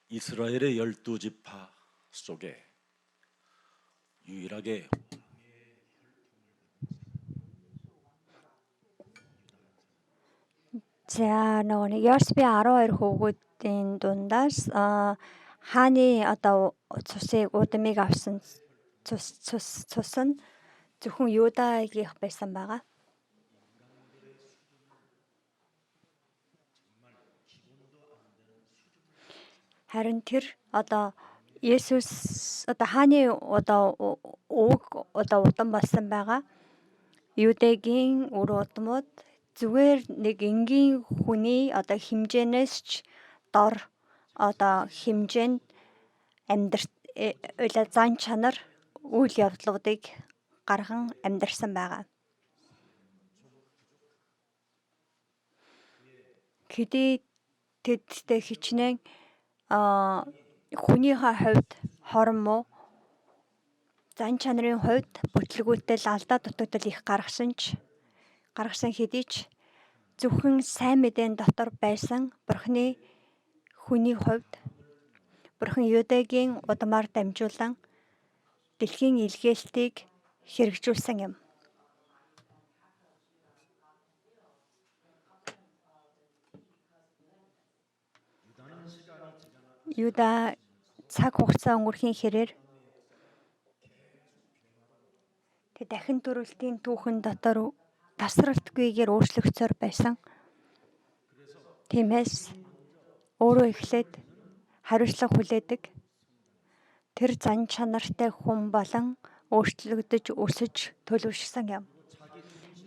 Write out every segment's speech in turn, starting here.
이스라엘의 12지파 속에 유일하게 За нөгөө нэг Йосби 12 хүүгүүдийн дундаас хааны одоо цусыг удамыг авсан цус нь зөвхөн Юдагийнх байсан байгаа. Харин тэр одоо Есүс одоо хааны одоо өвөг одоо удам болсон байгаа. Юдэгийн үр удмууд зүгээр нэг энгийн хүний одоо хэмжээнээс ч дор одоо хэмжээнд зан чанар үйл явдлуудыг гарган амьдарсан байгаа. Хэдий тэдтэй хичнээн хүнийхээ хувьд хорон муу зан чанарын хувьд бүтлгүүтэл алдаа дутагдал их гаргасан хэдий ч зөвхөн сайн мэдээний дотор байсан Бурхны хүний хувьд Бурхан Юдэгийн удмаар дамжуулан дэлхийн илгээлтийг хэрэгжүүлсэн юм. Юда цаг хугацаа өнгөрхийн хэрээр тэг дахин төрөлтийн түүхэн дотор тасралтгүйгээр өөрчлөгцөөр байсан. Тиймээс өөрөө эхлээд хариуцлага хүлээдэг тэр зан чанартай хүн болон өөрчлөгдөж өсөж төлөвшсөн юм.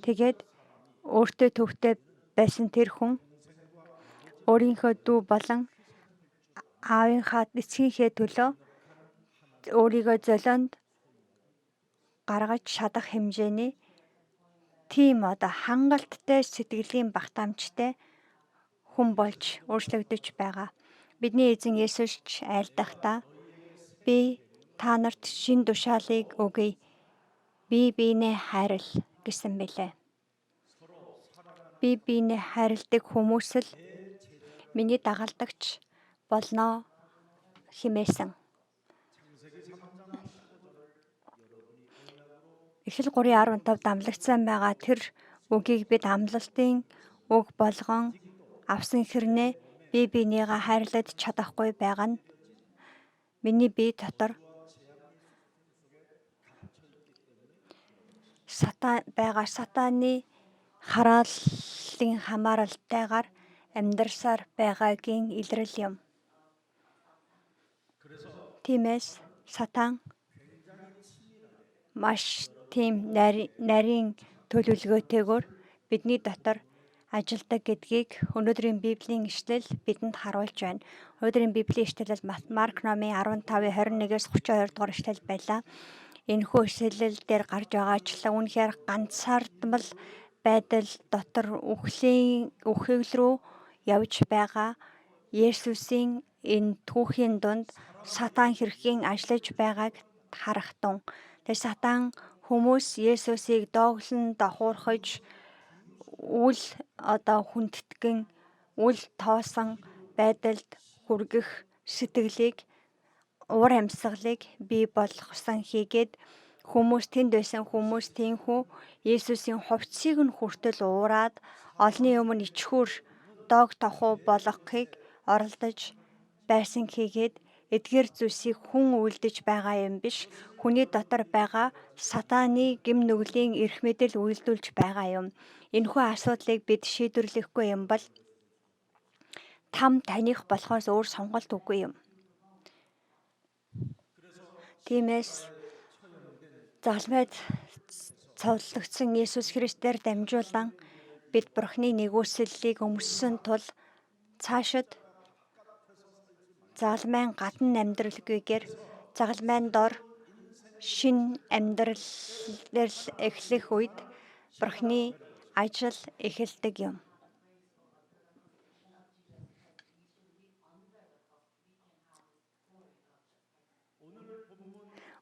Тэгээд өөртөө төвтэй байсан тэр хүн өөрийнхөө дүү болон аавынхаа эцгийнхээ төлөө өөрийгөө золионд гаргаж чадах хэмжээний тийм одоо хангалттай сэтгэлийн багтаамжтай хүн болж өөрчлөгдөж байгаа. Бидний эзэн Есүс ч айлдахдаа би та нарт шин тушаалыг өгье. Би биенээ хайрл гэсэн мэлээ. Би биенээ хайрладаг хүмүүс л миний дагалдагч болно хэмээсэн. Эхлэл 3:15 дамлагдсан байгаа тэр үгийг бид амлалтын үг болгон авсан хэрнээ би бинийгээ хайрлаж чадахгүй байгаа нь миний бие дотор сатааны харааллын хамааралтайгаар амьдарсаар байгаагийн илрэл юм. Тиймээс сатан маш тийм нарийн төлөвлөгөөтэйгээр бидний дотор ажилдаг гэдгийг өнөөдрийн Библийн ишлэл бидэнд харуулж байна. Өнөөдрийн Библийн ишлэл Марк номын 15:21-с 32 дугаар ишлэл байлаа. Энэхүү ишлэл дээр гарч байгаачлаа үнэхээр ганцаардмал байдал дотор үхэл рүү явж байгаа Есүсийн энэ түүхийн дунд сатан хэрхэн ажиллаж байгааг харах тун. Тэр сатан хүмүүс Есүсийг дооглон дохуурхаж үл хүндэтгэн үл тоосон байдалд хүргэх сэтгэлийг уур амьсгалыг бий болгосон хийгээд тэнд байсан хүмүүс тийхүү Есүсийн хувцсыг нь хүртэл уураад олны өмнө ичхүр дог тохуу болгохыг оролдож байсан хийгээд эдгээр зүйлсийг хүн үйлдэж байгаа юм биш. Хүний дотор байгаа сатааны гэм нүглийн эрх мэдэл үйлдүүлж байгаа юм. Энэхүү асуудлыг бид шийдвэрлэхгүй юм бол таних болохоос өөр сонголт үгүй юм. Тиймээс загалмайд цовдлогдсон Есүс Христээр дамжуулан бид Бурхны нэгүслэлийг өмссөн тул цаашид загалмайн гадна амьдралгүйгээр загалмайн дор шин амьдрал эхлэх үед Бурхны ажил эхэлдэг юм.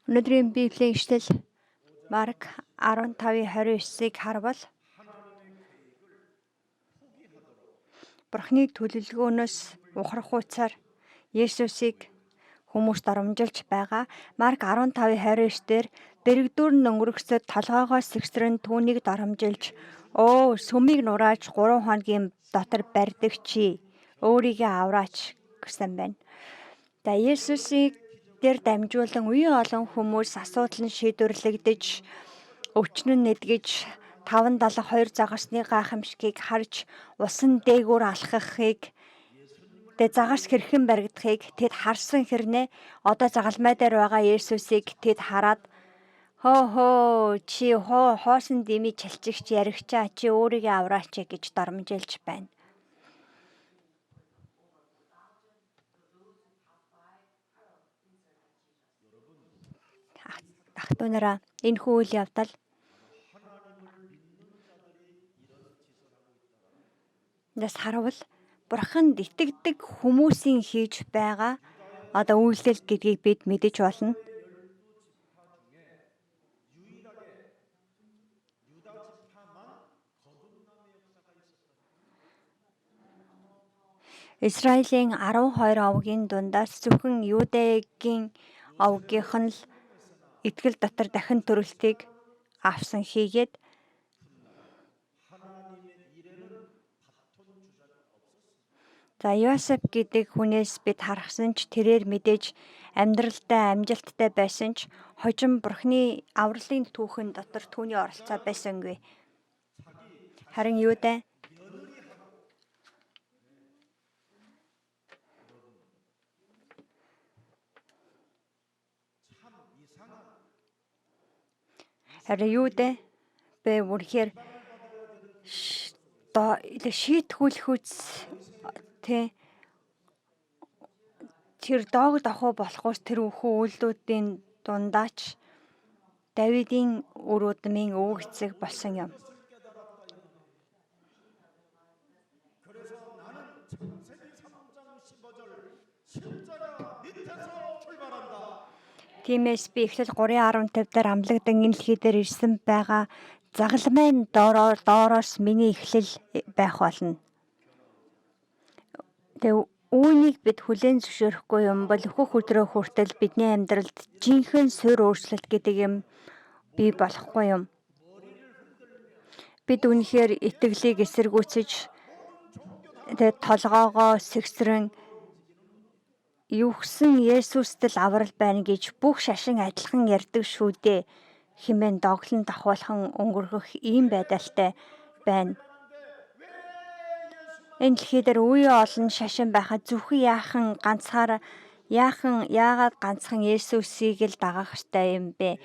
Өнөөдрийн Библийн ишлэл Марк 15:29-ыг харвал Бурхны төлөвлөгөөнөөс ухрах хуйцаар Есүсийг хүмүүс доромжилж байгаа. Марк 15:29 дээр дэрэгдүр нь өнгөрөхсөд толгоогоо сэгсрэн түүнийг доромжилж сүмийг нурааж 3 хоногийн дотор барьдаг чи өөрийгөө авраач гэсэн байна. За Есүсийг дээр дамжуулан үе олон хүмүүс асуудал нь шийдвэрлэгдэж өвчнөн нэдгэж 572 загасны гайхамшигыг харж усан дээгүүр алхахыг загас хэрхэн баригдахыг тэд харсан хэрнээ одоо загалмай дээр байгаа Есүсийг тэд хараад хөө чи хоосон дими чалчигч яригчаа чи өөрийгөө авраач гэж доромжилж байна. Ах トゥ нараа энэ үйл явдал нас харавал Бурханд итгэдэг хүмүүсийн хийж байгаа одоо үйлдэл гэдгийг бид мэдэж болно. Израилийн 12 овгийн дундаас зөвхөн Юудэгийн овгийнх нь л итгэл дотор дахин төрөлтийг авсан хийгээд Йосеф гэдэг хүнээс бид харахсан ч тэрээр мэдээж амьдралдаа амжилттай байсан ч хожим Бурхны авралын түүхэн дотор түүний оролцоо байсангүй. Харин Юудэ бэ үнэхээр шийтгүүлэхүйц тэр доог давхуу болохоос тэр үхүү үйлдүүдийн дундаач Давидын үр удмын өвөг эцэг болсон юм. Тиймээс би Эхлэл 3:15 дээр амлагдан энэ дэлхий дээр ирсэн байгаа загалмайн доороос миний эхлэл байх болно. Тэгээ үүнийг бид хүлээн зөвшөөрөхгүй юм бол өөхөх өдрөө хүртэл бидний амьдралд жинхэнэ суурь өөрчлөлт гэдэг юм бий болохгүй юм. Бид үнэхээр итгэлийг эсэргүүцэж тэгээд толгоогоо сэгсрэн юугсан Есүстэл аврал байна гэж бүх шашин адилхан ярьдаг шүү дээ хэмээн доглон давхуулхан өнгөрөх ийм байдалтай байна. Энэ дэлхий дээр үе олон шашин байхад зөвхөн яагаад ганцхан Есүсийг л дагах ёстой юм бэ?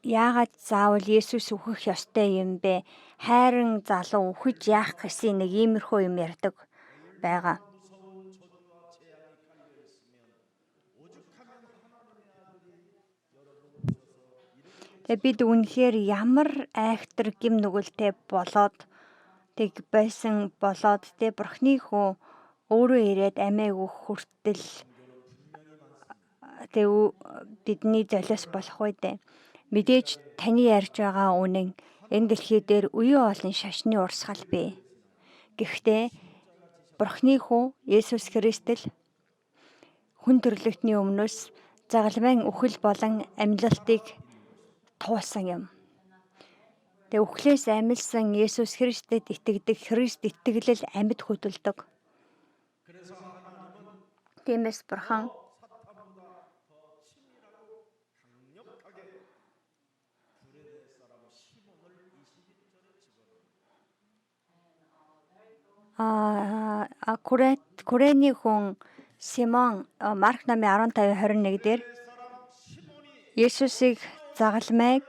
Яагаад заавал Есүс үхэх ёстой юм бэ? Хайран залуу үхэж яах гэсэн нэг иймэрхүү юм ярьдаг байгаа. Тэгээ бид үнэхээр ямар айхтар гим нүгэлтэй болоод Бурхны хөө өөрөө ирээд амиа өгөх хүртэл бидний золиос болох үү дээ. Мэдээж таны ярьж байгаа үнэн энэ дэлхий дээр үе олон шашны урсгал бий. Гэхдээ Бурхны хүү Есүс Христэл хүн төрлөختний өмнөөс загалмайн үхэл болон амьлалтыг туулсан юм. Тэгээ үхлээс амилсан Есүс Христэд итгэдэг Христ итгэлэл амьд хөдөлдөг. Тиймээс Бурхан Курэний хүн Симон Марк намын 15:21 дээр Есүсийг загалмайг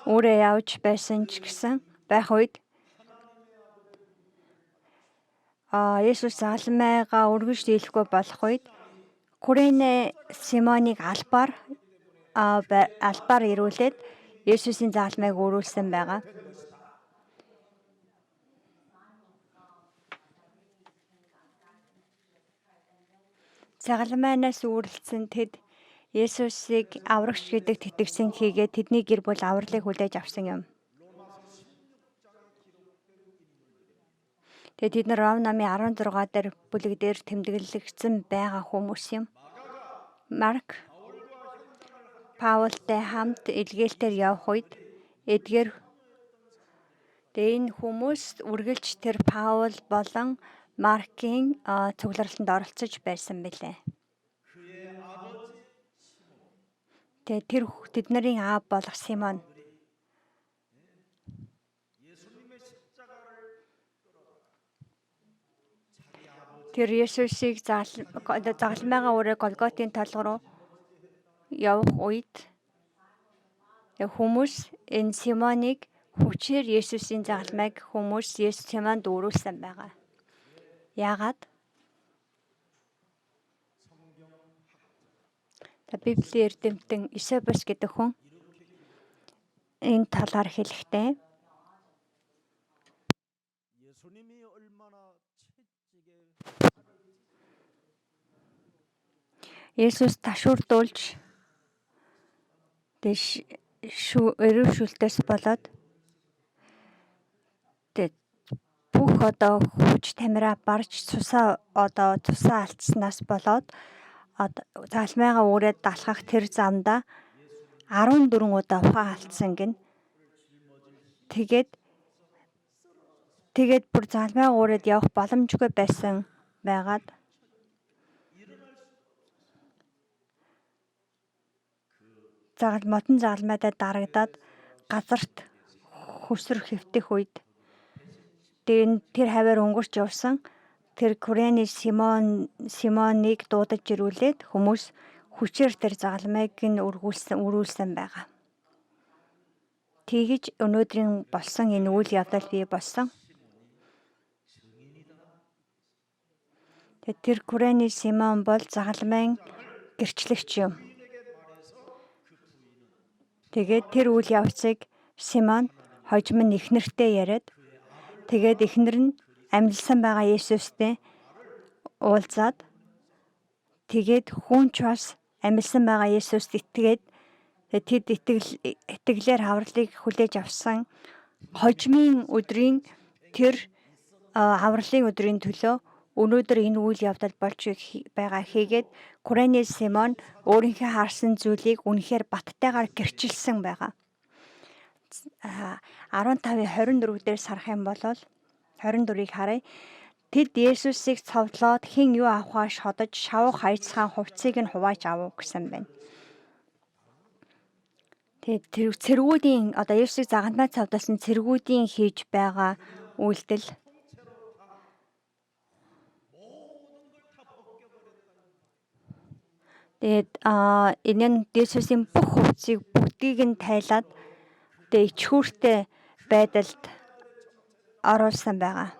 өөрөө явж байсан ч гэсэн байх үед Есүс загалмайгаа өргөж дийлэхгүй болох үед Курэний Симоныг албаар ирүүлээд Есүсийн загалмайг өрүүлсэн байгаа. Загалмайнаас үргэлжлэн тэд Есүсийг аврагч гэдэг тэтгэгсэн хийгээд тэдний гэр бүл авралыг хүлээж авсан юм. Тэгээд бид нар Ром намын 16 дээр бүлэг дээр тэмдэглэгдсэн байгаа хүмүүс юм. Марк Паултай хамт илгээлтээр явх үед эдгээр энэ хүмүүс үргэлж тэр Паул болон Маркийн цугларалтанд оролцож байсан билээ. Тэгээд тэр тэдний аав болох Симон тэр Есүсийг загалмайгаа өрөө Голготын толго руу явах үед хүмүүс энэ Симоныг хүчээр Есүсийн загалмайг хүмүүс Симонд дүүрүүлсэн байгаа. Яагаад? Библийн эрдэмтэн Есебос гэдэг хүн энэ талаар хэлэхдээ Есүс ташуурдуулж эрүүшүүлтээс болоод бүх хүч тамираа барж цусаа алдснаас болоод загалмайгаа өрөөд далхах тэр замдаа 14 удаа ухаан алдсан гин. Тэгээд бүр загалмайгаа өрөөд явах боломжгүй байсан байгаад модон загалмайдаа дарагдаад газарт хөсрөх хэвтэх үед тэр хаваар өнгөрч явсан тэр Курени Симоныг дуудаж ирүүлээд хүмүүс хүчээр тэр загалмайг нь өрүүлсэн байгаа. Тэгж өнөөдрийн болсон энэ үйл явдал бий болсон. Тэр Курени Симон бол загалмайн гэрчлэгч юм. Тэгээд тэр үйл явцыг Симон хожим нь эхнэртэй яриад тэгээд эхнэр нь амьдсан байгаа Есүстэй уулзаад тэгээд хүн ч бас амьдсан байгаа Есүст итгээд тэд итгэлээр хавралыг хүлээж авсан хожимын өдрийн тэр хавралын өдрийн төлөө өнөөдөр энэ үйл явдал болж байгаа хийгээд Курени Симон өөрийнхөө харсан зүйлийг үнэхээр баттайгаар гэрчилсэн байгаа. 15:24 дээр сарах юм бол 24-ийг харъя. Тэд Есүсийг цовдлоод хэн юу авахаа шодож шавуу хайцхан хувцсыг нь хувааж авав гэсэн байна. Тэгээд тэр цэргүүдийн Есүсийг загалмай цовдлсон цэргүүдийн хийж байгаа үйлдэл тэгээд энэ нь Есүсийн бүх хувцсыг бүгдийг нь тайлаад ичхүүртэй байдалд оруулсан байгаа.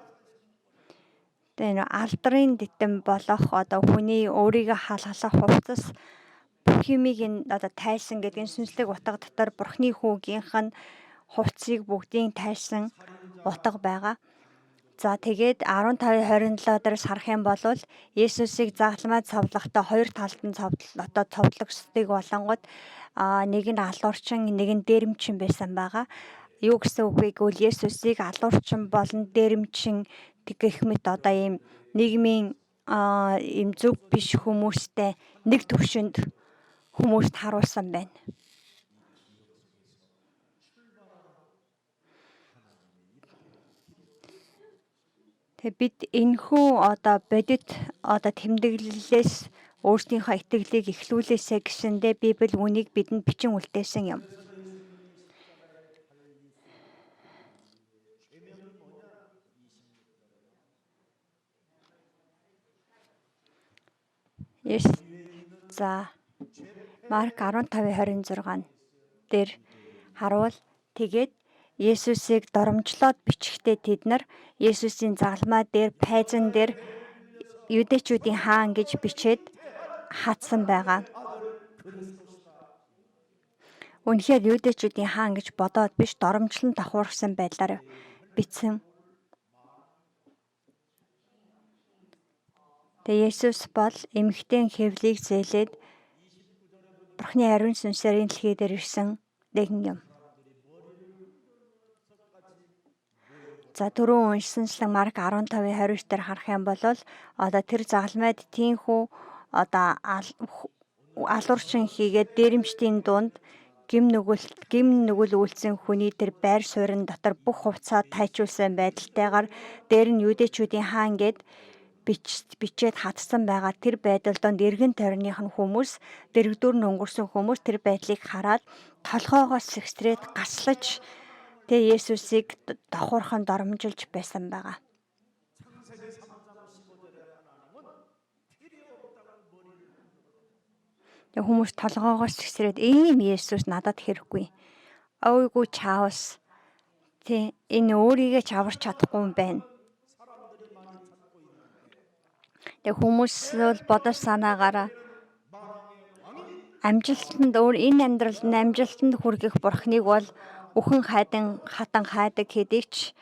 Тэгээд алдрын титэм болох хүний өөрийгөө халахлах хувцас бүх юмыг тайлсан гэдэг нь сүнслэг утга дотор Бурхны хүүгийнх нь хувцсыг бүгдийг тайлсан утга байгаа. За тэгээд 15:27 дээр сарах юм бол Есүсийг загалмай цовдлохдоо хоёр талд нь цовдлогсдгийг болонгод нэг нь алуурчин, нэг нь дээрэмчин байсан байгаа. Юу гэсэн үг вэ гэвэл Есүсийг алуурчин болон дээрэмчин гэх мэт ийм нийгмийн ийм зөв биш хүмүүстэй нэг төвшөнд хүмүүст харуулсан байна. Тэгээд бид энэхүү бодит тэмдэглэлээс өөрсдийнхөө итгэлийг эхлүүлээсэ гэсэндээ Библи үнийг бидэнд бичин үлдээсэн юм. За Марк 15:26 дээр харуул тэгээд Есүсийг доромжлоод бичгтээ тэд нар Есүсийн загалмай дээр пайзан дээр Юдэчүүдийн хаан гэж бичээд хатсан байгаа. Үнэхээр Юдэчүүдийн хаан гэж бодоод биш доромжлон давхарсан байдлаар бичсэн. Тэгээ Есүс бол эмэгтэй хэвлийг зээлээд Бурхны ариун сүнсээр дэлхий дээр ирсэн нэгэн юм. За түрүүн уншсанчлан Марк 15:29 дээр харах юм бол одоо тэр загалмайд тийхүү одоо алуурчин хийгээд дээрэмчдийн дунд гим нүгэл үйлцэн хүний тэр байр суурин дотор бүх хувцаа тайчулсан байдалтайгаар дээр нь юудэчүүдийн хаан гээд бичээд хатсан байгаа тэр байдал донд эргэн тойрных нь хүмүүс дэрэгдүүр нь өнгөрсөн хүмүүс тэр байдлыг хараад толгоогоос сэгсрээд гаслаж тэгээ Есүсийг давхархан доромжилж байсан байгаа. Тэгээ хүмүүс толгоогоос сэгсрээд ийм Есүс надад хэрэггүй. Ойгоо чаавс. Тэ энэ өөрийгөө чаварч чадахгүй юм байна. Тэгээ хүмүүс бол бодож санаагаараа амжилтанд энэ амьдралд амжилтанд хүргэх бурхныг бол үхэн хатан хайдаг хэдий ч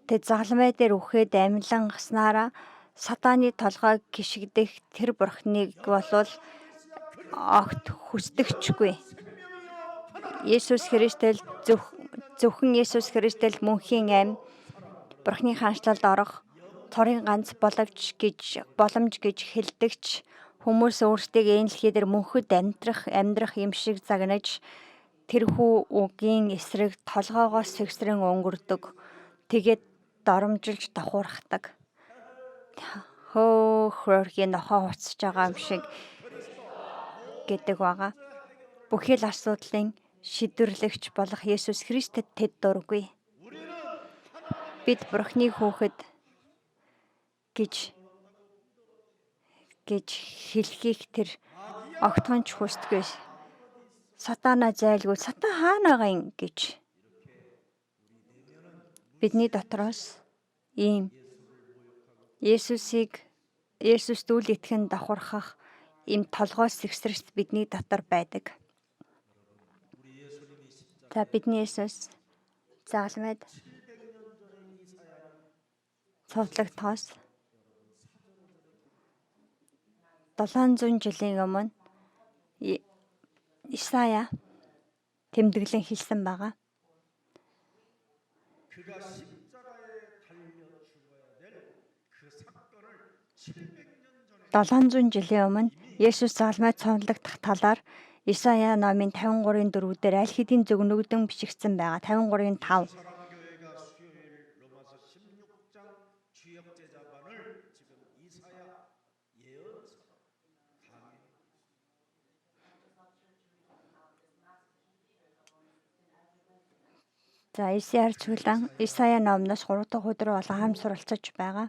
тэг загалмай дээр үхээд амьлан гаснараа сатааны толгойг гიშгдэх тэр бурхныг болвол огт хүсдэгчгүй. Есүс Христэл зөвхөн Есүс Христэл мөнхийн амь бурхны хаанчлалд орох цорын ганц боломж гэж хэлдэгч хүмүүс өөрсдийг ээнлэхээр мөнхөд амьдрах юм шиг загнаж тэрхүү үгийн эсрэг толгоогоос сэгсрэн өнгөрдөг. Тэгээд доромжилж давхуурхдаг. Хөөхрийн нохоо хуцж байгаа юм шиг гэдэг байгаа. Бүхэл асуудлын шийдвэрлэгч болох Есүс Христэд тэд дургүй. Бид бурхны хүүхэд гэж хэлхийг тэр огтхонч хүсдэггүй. Сатана зайлгүй сатан хаана байгаа юм гэж бидний дотроос ийм Есүст үл итгэн давхархах ийм толгоос сэгсрэгт бидний дотор байдаг. За бидний Есүс загалмайд цовдлогдохоос 700 жилийн өмнө Исая тэмдэглэн хэлсэн байгаа. 700 жилийн өмнө Есүс загалмайд цовдлогдох талаар Исая номын 53:4 дээр аль хэдийн зөвгнөгдөн бичигдсэн байгаа. 53:5. За Исая номноос 3 дахь өдөр болон хаан суралцаж байгаа.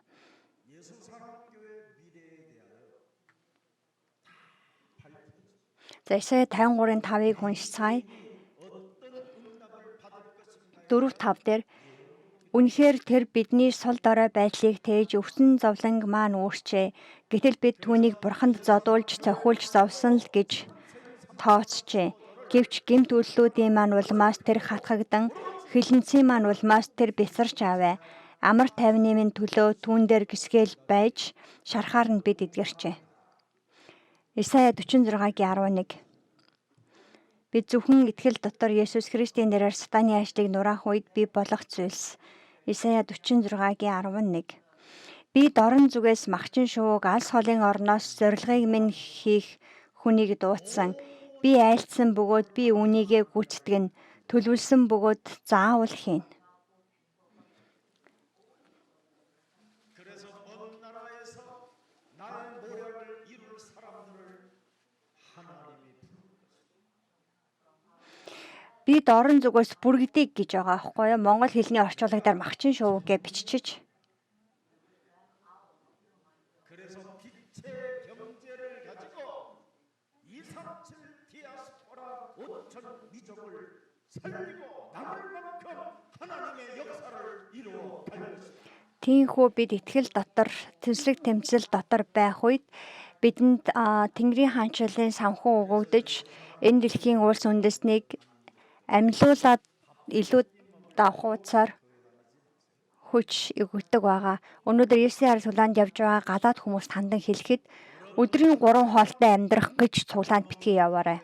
За Исая 53:5-ыг уншицгаая. 4:5 дээр үнэхээр тэр бидний сул дорой байдлыг тээж өвсөн зовлонг маань үүрчээ. Гэтэл бид түүнийг бурханд зодуулж цохиулж зовсон л гэж тооцжээ. Гэвч гэмт үллүүдийн маань улмаас тэр хатгагдан хилэнцгийн маань улмаас тэр бясарч авэ. Амар тайвны минь төлөө түүн дээр гисгээл байж шархаар нь бид эдгэрчээ. Исая 46:11. Бид зөвхөн итгэл дотор Есүс Христийн нэрээр сатааны ажлыг нураах үед би болох зүйлс. Исая 46:11. Би дорн зүгээс махчин шувууг алс холын орноос зорилгыг минь хийх хүнийг дуудсан. Би айлцсан бөгөөд би үнийгээ гүйцэтгэн. Төлөвлөсөн бөгөөд заавал хийнэ. Би дорн зүгээс бүргэдэг гэж байгаа байхгүй юу? Монгол хэлний орчуулга дээр махчин шувууг гэж биччихэж. Тийхүү бид итгэл дотор тэнцлэг тэмцэл дотор байх үед бидэнд Тэнгэрийн хаанчлалын санхүү өгөгдөж энэ дэлхийн улс үндэснийг амьлуулад илүү давхуцаар хүч өгдөг байгаа. Өнөөдөр Есүсийн цуглаанд явж байгаа гадаад хүмүүст хандан хэлэхэд өдрийн 3 хоолтой амьдрах гэж цуглаанд битгий яваарай.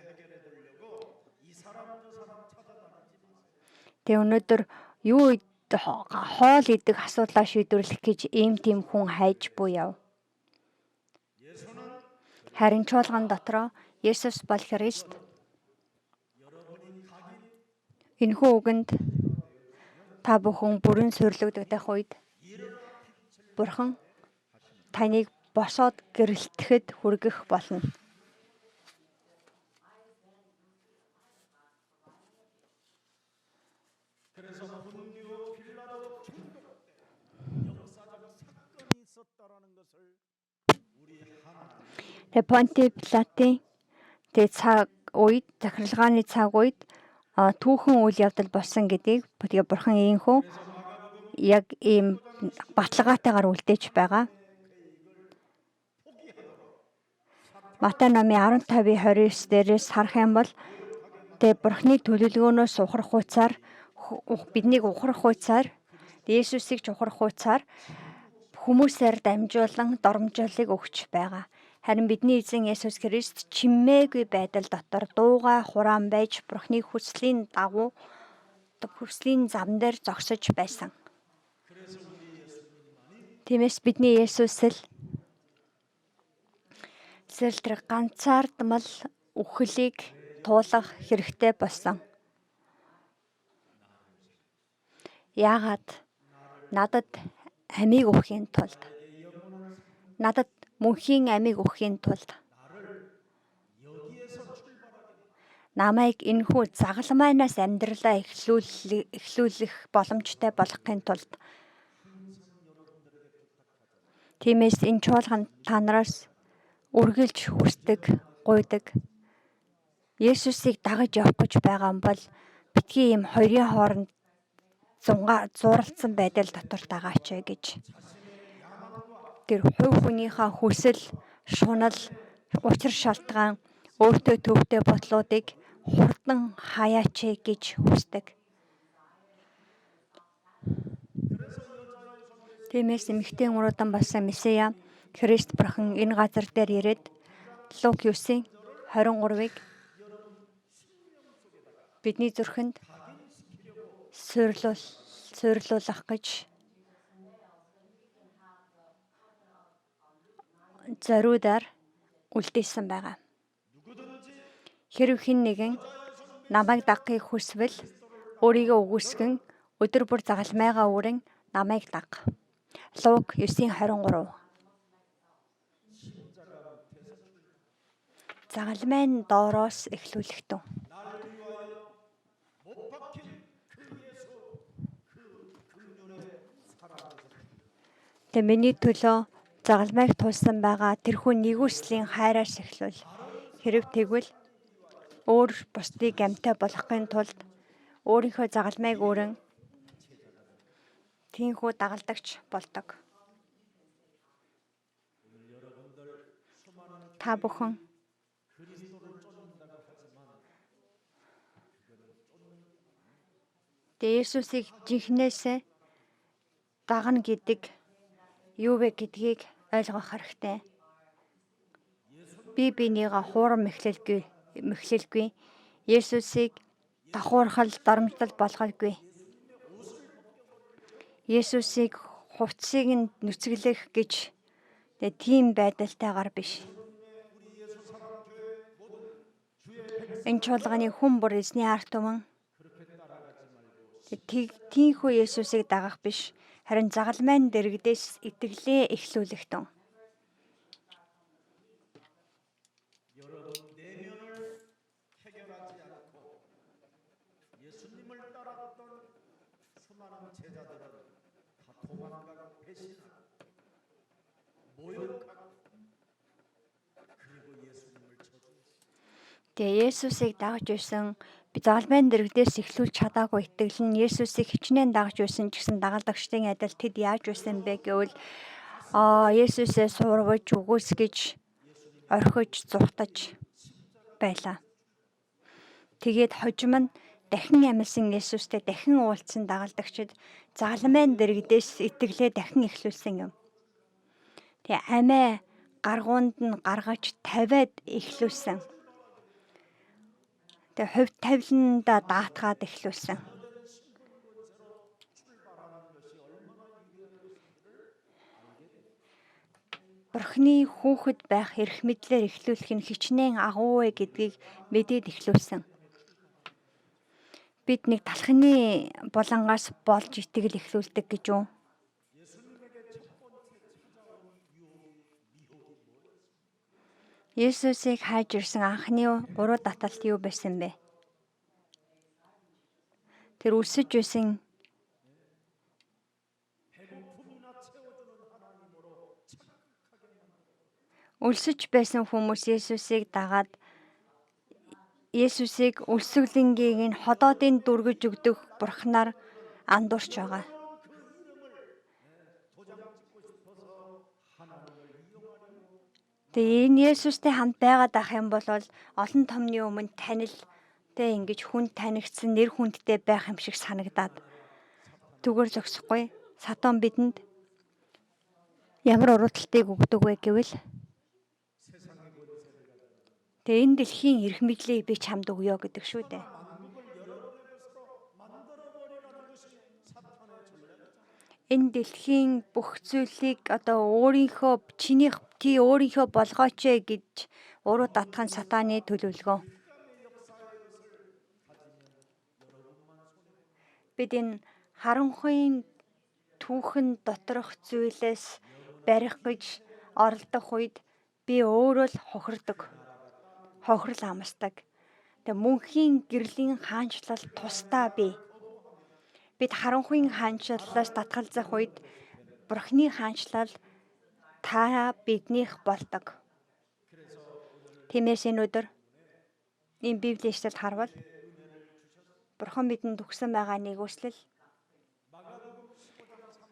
Тэг өнөөдөр юу хоол идэх асуудлаа шийдвэрлэх гэж ийм тийм хүн хайж буй яв. Харин чуулган дотроо Есүс бол Христ. Энэхүү үгэнд та бүхэн бүрэн суйрлагдах үед Бурхан таныг босоод гэрэлтэхэд хүргэх болно. 그래서 본디오 빌라도 총독 때 역사적 사건이 있었다라는 것을 우리 하나님 Понти Пилатын цаг үед захиралгааны цаг үед түүхэн үйл явдал болсон гэдгийг тэгээ Бурхан ийхүү яг ийм баталгаатайгаар үлдээж байгаа. Матай номын 15:29 дээрээс харах юм бол тэгээ Бурханы төлөвлөгөөнөөс ухрах хуйцаар биднийг ухрах хуйцаар Есүсийг ухрах хуйцаар хүмүүсээр дамжуулан доромжуулыг өгч байгаа. Харин бидний эзэн Есүс Христ чимээгүй байдал дотор дуугай хураан байж Бурханы хүслийн дагуу хүслийн зам дээр зогсож байсан. Тиймээс бидний Есүс л тэр ганцаардмал үхлийг туулах хэрэгтэй болсон. Яагаад надад амийг өгөхийн тулд надад мөнхийн амийг өгөхийн тулд намайг энэхүү загалмайнаас амьдралаа эхлүүлэх боломжтой болгохын тулд тиймээс энэ чуулган та нараас үргэлж хүсдэг, гуйдаг. Есүсийг дагаж явах гэж байгаа юм бол битгий ийм хоёрын хооронд зуралдсан байдал дотор дагаач гэж. Тэр хувь хүнийхээ хүсэл, шунал, учир шалтгаан, өөртөө төвтэй бодлуудыг хурдан хаяач гэж хүсдэг. Тиймээс эмэгтэй уруудан болсон Месиа Христ Бурхан энэ газар дээр ирээд Лук 9:23-ыг бидний зүрхэнд суйрлуулах гэж зориудаар үлдээсэн байгаа. Хэрэв хэн нэгэн намайг дагахыг хүсвэл өөрийгөө үгүйсгэн өдөр бүр загалмайгаа өрн намайг даг. Лук 9:23. Загалмайн доороос эхлүүлэхтэн. Тэгээ миний төлөө загалмайг туулсан байгаа тэрхүү нэгүслийн хайраас эхлүүл. Хэрэг тэгвэл өөр бусдыг амьтаа болгохын тулд өөрийнхөө загалмайг өрн тийхүү дагалдагч болдог. Та бүхэн Есүсийг жинхнээсээ дагна гэдэг юу вэ гэдгийг ойлгох хэрэгтэй. Би бинийгаа хуурам мэхлэлгүй. Есүсийг давхуурхал доромжлол болгоалгүй. Есүсийг хувцсыг нь нүцгэлэх гэж тийм байдалтайгаар биш. Энэ чуулганы хүн бүр эзний ард түмэн тийхүү Есүсийг дагах биш. Харин загалмайн дэрэгдээс итгэлээ эхлүүлэх тун. Тэгээ Есүсийг дагаж байсан загалмайн дэрэгдээс эхлүүлж чадаагүй итгэл нь Есүсийг хичнээн дагаж байсан ч гэсэн дагалдагчдын адил тэд яаж байсан бэ гэвэл Есүсээ сурваж үгүйсгэж орхиж зүхтаж байлаа. Тэгээд хожим нь дахин амьсан Есүстэй дахин уулзсан дагалдагчид загалмайн дэрэгдээс итгэлээ дахин эхлүүлсэн юм. Тэгээ амиа гаргуунд нь гаргаж тавиад эхлүүлсэн. Тэгээ хувь тавиланда даатгаад эхлүүлсэн. Бурхны хүүхэд байх эрх мэдлээр эхлүүлэх нь хичнээн агуу вэ гэдгийг мэдээд эхлүүлсэн. Бид нэг талхны булангаас болж итгэл эхлүүлдэг гэж үү? Есүсийг хайж ирсэн анхны уруу таталт юу байсан бэ? Тэр өсөж байсан хүмүүс Есүсийг дагаад Есүсийг өлсгөлөнгийг нь ходоодын дүргэж өгдөг Бурхнаар андуурч байгаа. Тэгээ энэ Есүстэй хамт байгаад ах юм бол олон томны өмнө танил тэ ингэж хүнд танигдсан нэр хүндтэй байх юм шиг санагдаад түгээр зогсохгүй. Сатан бидэнд ямар уруудалтыг өгдөг вэ гэвэл тэгээ энэ дэлхийн эрх мэдлийг би чамд өгье гэдэг шүү дээ. Энэ дэлхийн бүх зүйлийг өөрийнхөө чи өөрийнхөө болгооч гэж уруу татах нь сатааны төлөвлөгөө. Бид энэ харанхуйн түүхэн доторх зүйлээс барих гэж оролдох үед би өөрөө л хохирол амсдаг. Тэгээ мөнхийн гэрлийн хаанчлал тусдаа бий. Бид харанхуйн хаанчлалаас татгалзах үед Бурхны хаанчлал та биднийх болдог. Тиймээс энэ өдөр энэ Библийн ишлэлд харвал Бурхан бидэнд өгсөн байгаа нэгүслэл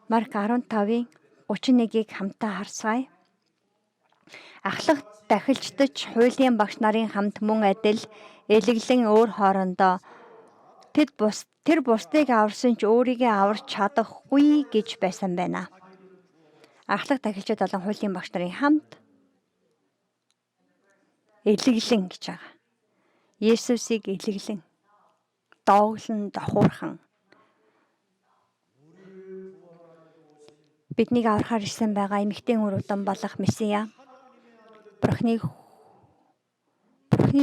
Марк 15:31-ийг хамтаа харцгаая. Ахлах дахилчдаж хуулийн багш нарын хамт мөн адил элэглэн өөр хоорондоо тэр бусдыг аварсан ч өөрийгөө аварч чадахгүй гэж байсан байна. Ахлах дахилчид болон хуулийн багш нарын хамт элэглэн гэж байгаа. Есүсийг элэглэн дооглон дохуурхан биднийг аврахаар ирсэн байгаа эмэгтэй үр удам болох Месиа Бурхны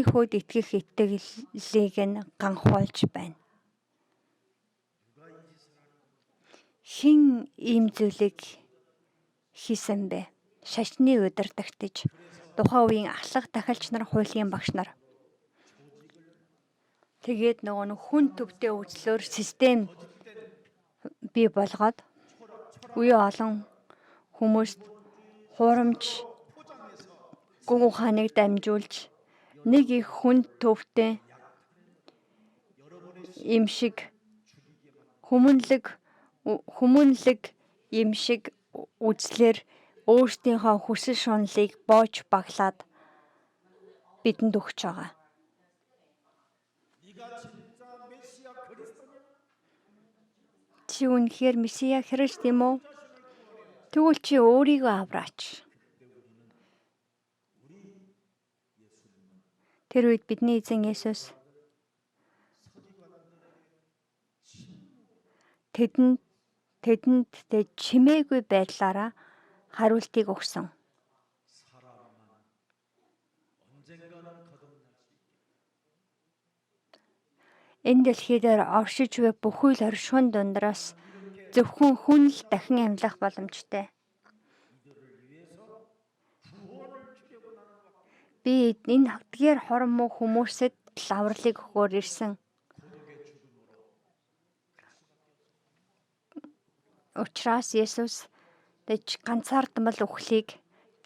хөөд итгэх итгэлийг нь ганхуулж байна. Хин ийм зүйлийг хийсэн бэ? Шашны удирдагтж тухайн үеийн ахлах дахилч нар, хуулийн багш нар. Тэгээд нөгөө хүн төвтэй үзлөөр систем бий болгоод үе олон хүмүүст хуурамч гүн ухааныг дамжуулж нэг их хүн төвтэй юм шиг хүмүүнлэг юм шиг үзлэр өөрсдийнхөө хүсэл шуналыг боож баглаад бидэнд өгч байгаа. Чи үнэхээр Месиа Христ юм уу? Тэгвэл чи өөрийгөө авраач. Тэр үед бидний эзэн Есүс тэдэнд чимээгүй байдлаараа хариултыг өгсөн. Энэ дэлхий дээр оршиж буй бүхэл оршихуйн дундраас зөвхөн хүн л дахин амьлах боломжтой. Би энэ хатгаар хормоо хүмүүсэд лавралыг өгөөр ирсэн. Учраас Есүс ганцаардмал үхлийг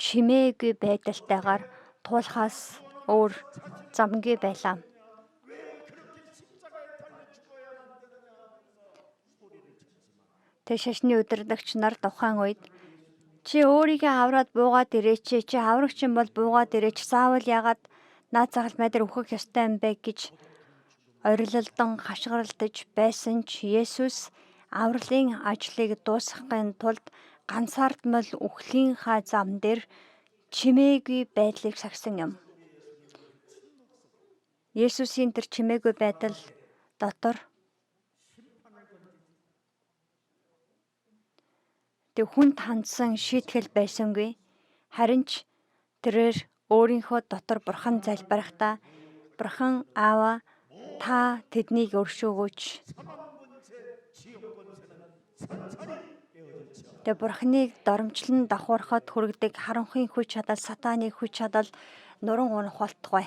чимээгүй байдалтайгаар туулахаас өөр замгүй байлаа. Тэ шашны удирдагч нар тухайн үед чи өөрийгөө авраад буугаад ирээч, чи аврагч юм бол буугаад ирээч, заавал ягаад наад загал майдар өөхөх ёстой юм бэ гэж орилолдон хашгиралдаж байсан ч Есүс авралын ажлыг дуусгахын тулд ганцаардмал үхлийнхаа зам дээр чимээгүй байдлыг сахисан юм. Есүсийн тэр чимээгүй байдал дотор тэг хүнд хандсан шийтгэл байсангүй. Харин ч тэрээр өөрийнхөө дотор Бурхан залбирахдаа Бурхан Аава та тэднийг өршөөгөөч. Тэгээ Бурханыг доромжлон давхуурахад хүргэдэг харанхуйн хүч чадал, сатааны хүч чадал нуран унах болтугай.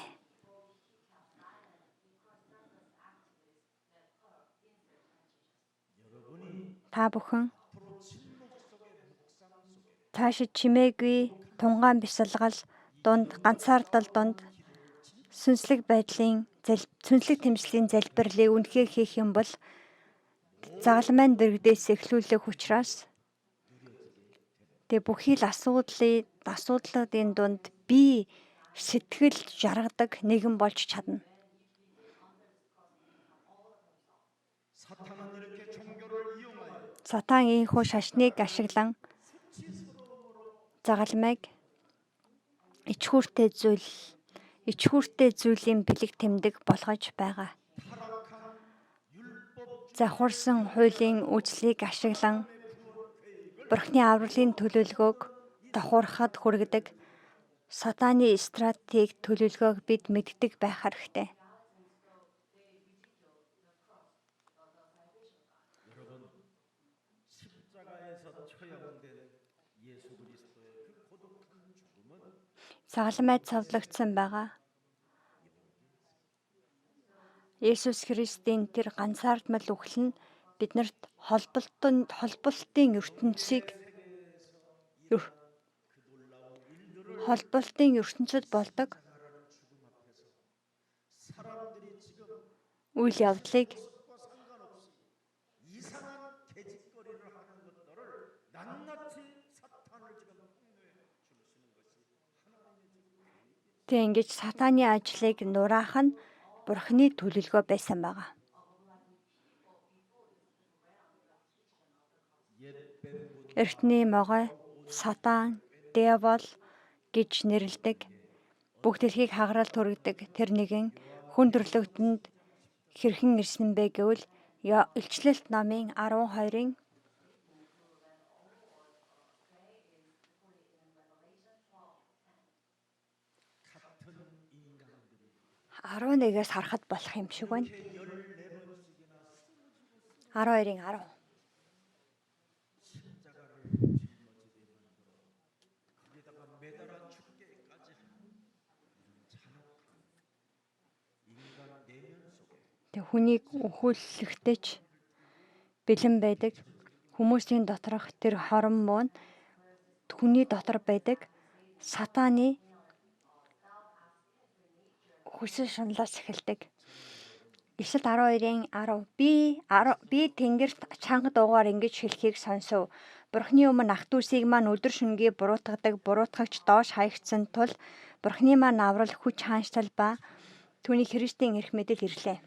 Та бүхэн цаашид чимээгүй тунгаан бясалгал дунд ганцаардал дунд сүнслэг тэмцлийн залбирлыг үнэхээр хийх юм бол загалмайн дэрэгдээс эхлүүлэх учраас бүхий л асуудлын дунд би сэтгэл жаргадаг нэгэн болж чадна. Сатан ийхүү шашныг ашиглан загалмайг ичхүүртэй зүйлийн бэлэг тэмдэг болгож байгаа. Завхарсан хуулийн үслийг ашиглан Бурхны авралын төлөвлөгөөг давхуурахад хүргэдэг сатааны стратеги төлөвлөгөөг бид мэддэг байх хэрэгтэй. Загалмайд цовдлогдсон байгаа Есүс Христийн тэр ганцаардмал үхэл нь биднэрт холболтын ертөнцид болдог үйл явдлыг ингэж сатааны ажлыг нураах нь Бурхны төлөвлөгөө байсан байгаа. Эртний могой, сатан, диавол гэж нэрлэдэг бүх төрхийг хагаралд хүргэдэг тэр нэгэн хүн төрлөختөнд хэрхэн ирсэн бэ гэвэл Илчлэлт номын 12-ын 11-ээс харахад болох юм шиг байна. 12-ын 10. Хүнийг өхүүлэхдээ ч бэлэн байдаг. Хүмүүсийн доторх тэр хорон муу нь хүний дотор байдаг сатааны хүсэл шунлаас эхэлдэг. Ишлэл 12-ын 10. Би тэнгэрт чанга дуугаар ингэж хэлхийг сонсов. Бурхны өмнө ах дүүсийг маань өдөр шөнөгүй буруутгагч доош хаягдсан тул Бурхны маань аврал хүч хаанчлал ба түүний Христийн эрх мэдэл ирлээ.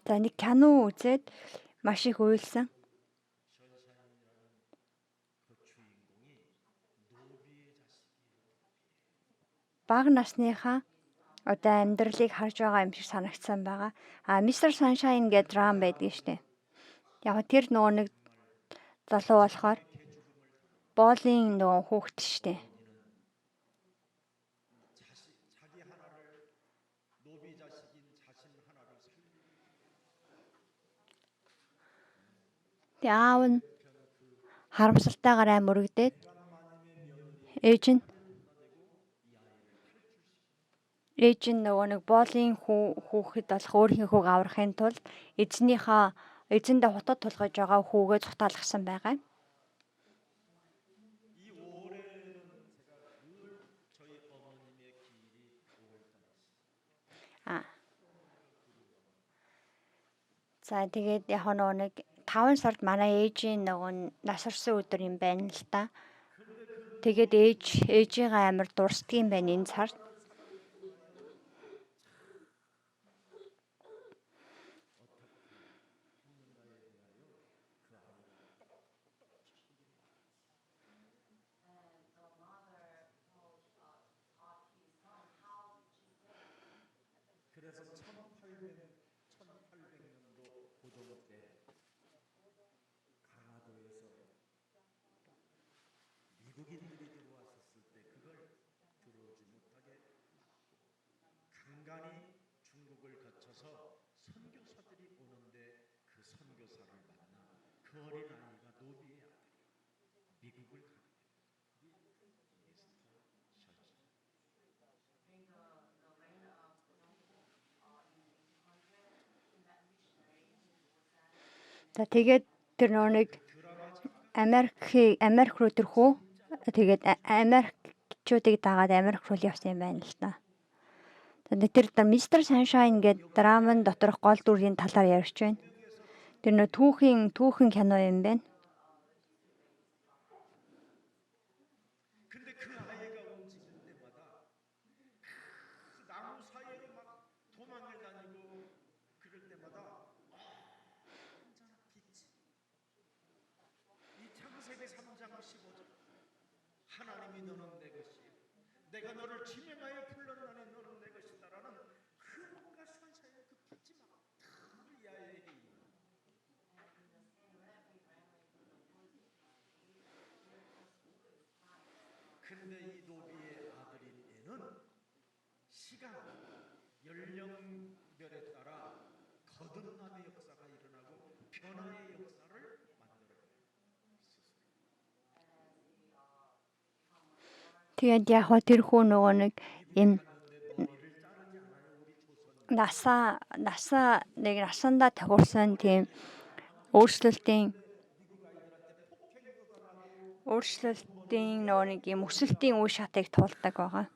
За нэг кино үзээд маш их уйлсан. Бага насныхаа амьдралыг харж байгаа юм шиг санагдсан байгаа. Mr. Sunshine гэдэг драм байдаг штэ. Яг тэр нөгөө нэг залуу болохоор боолын нөгөө хүүхэд штэ. Аав нь харамсалтайгаар амар өргөдөөд ээж нь нөгөө нэг боолын хүүхэд болох өөрийнхөө хүүг аврахын тулд эзэндээ хутад тулгаж байгаа хүүгээ цутаалгасан байгаа. За тэгээд яг нэг 5 сард манай ээжийн нөгөө нас орсон өдөр юм байна л та. Тэгээд ээжигээ амар дурсдгийм байна энэ сард. 미국인들이 들어왔었을 때 그걸 들어오지 못하게 간간히 중국을 거쳐서 선교사들이 오는데 그 선교사를 만나 그 어린아이가 노비의 아들이 미국을 가게 За тэгээд тэр нэг Америк руу төрхөө тэгээд Америкчуудыг дагаад Америк руу явсан юм байна л да. Тэр Mr. Sunshine гэдэг драмын доторх гол дүрийн талаар ярьж байна. Тэр нөө түүхэн кино юм байна. 근데 그 아이가 움직일 때마다 그 나무 사이로 막 도망을 다니고 그럴 때마다 언제나 빛이 이 창세기 3장 15절 하나님이 너는 내 것이요 내가 너를 지명하여 불렀나니 너는 내 것이다라는 그 뭔가 선사의 그 빛이 막 이 아이에게 있는 근데 이 노비의 아들인 애는 시간, 연령별에 따라 거듭남의 역사가 일어나고 변화의 역사를 만들어요. Тэгээд яг хоо тэр хүн нөгөө нэг юм насандаа тохиурсан тийм өөрчлөлтийн нөгөө нэг юм өсөлтийн үе шатыг туулдаг байгаа.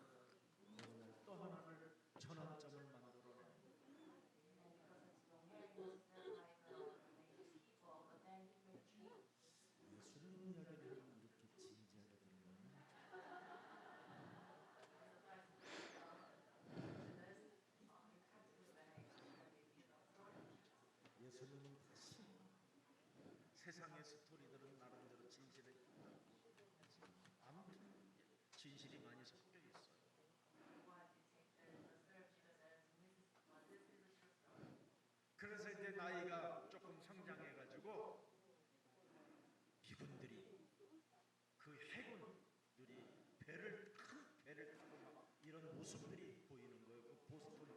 세상의 스토리들은 나름대로 진실이 아무튼 진실이 많이 섞여 있어요. 그래서 이제 나이가 조금 성장해가지고 이분들이 그 해군들이 배를 타고 막 이런 모습들이 보이는 거예요. 그 보스턴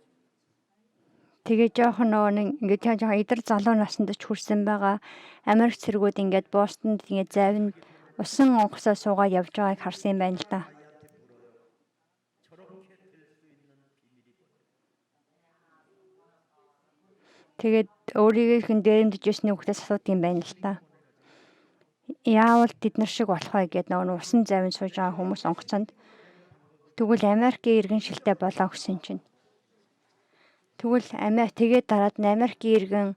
Тэгээ жоохон нөгөө нэг ингээд жоохон идэр залуу наснд ч хүрсэн байгаа Америк цэргүүд ингээд Бостонд ингээд завинд усан онгоцоо суугаад явж байгааг харсан юм байна л да. Тэгээд өөрийгөө хэн дээрэмдэж ирсний хүүхдээс асуудаг юм байна л да. Яавал тэд нар шиг болох вэ гэдэг нөгөө усан завинд сууж байгаа хүмүүс онгоцонд тэгвэл Америкийн иргэн шилтэй болоо гэсэн чинь тэгвэл тэгээд дараад нь Америкийн иргэн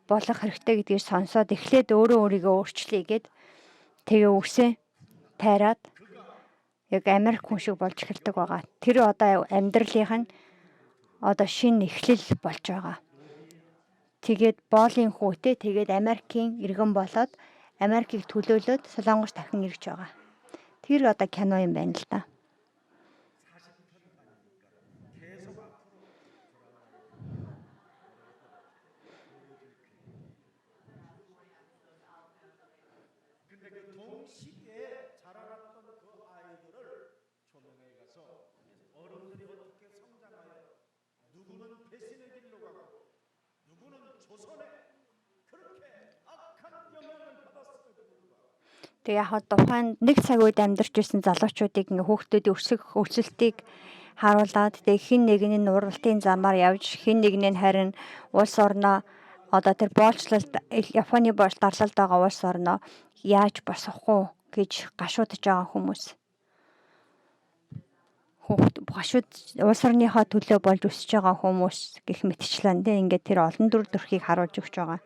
болох хэрэгтэй гэдгийг сонсоод эхлээд өөрийгөө өөрчлөе гэд тэгээ үсээ тайраад яг Америк хүн шиг болж эхэлдэг байгаа. Тэр одоо амьдралынх нь одоо шинэ эхлэл болж байгаа. Тэгээд боолын хүүтэй тэгээд Америкийн иргэн болоод Америкийг төлөөлөөд Солонгос дахин ирж байгаа. Тэр одоо кино юм байна л да. 동시기에 자라났던 그 아이들을 조명에 가서 어른들이 어떻게 성장하여 누구는 배신의 길로 가고 누구는 조선에 그렇게 악한 영향을 받았음에도 불구하고 Тэг яг тухайн нэг цаг үед амьдарч ирсэн залуучуудыг ингээ хүүхдүүдийн өсөлтийг харуулад тэг хин нэгний уралтын замаар явж хин нэгний харин улс орноо одоо тэр боолчлолд Японы боолчлолд байгаа улс орноо яаж босох уу гэж гашуудж байгаа хүмүүс. Гашууд улс орныхоо төлөө болж өсөж байгаа хүмүүс гэх мэтчлэн тэг ингээ тэр олон төрхийг харуулж өгч байгаа.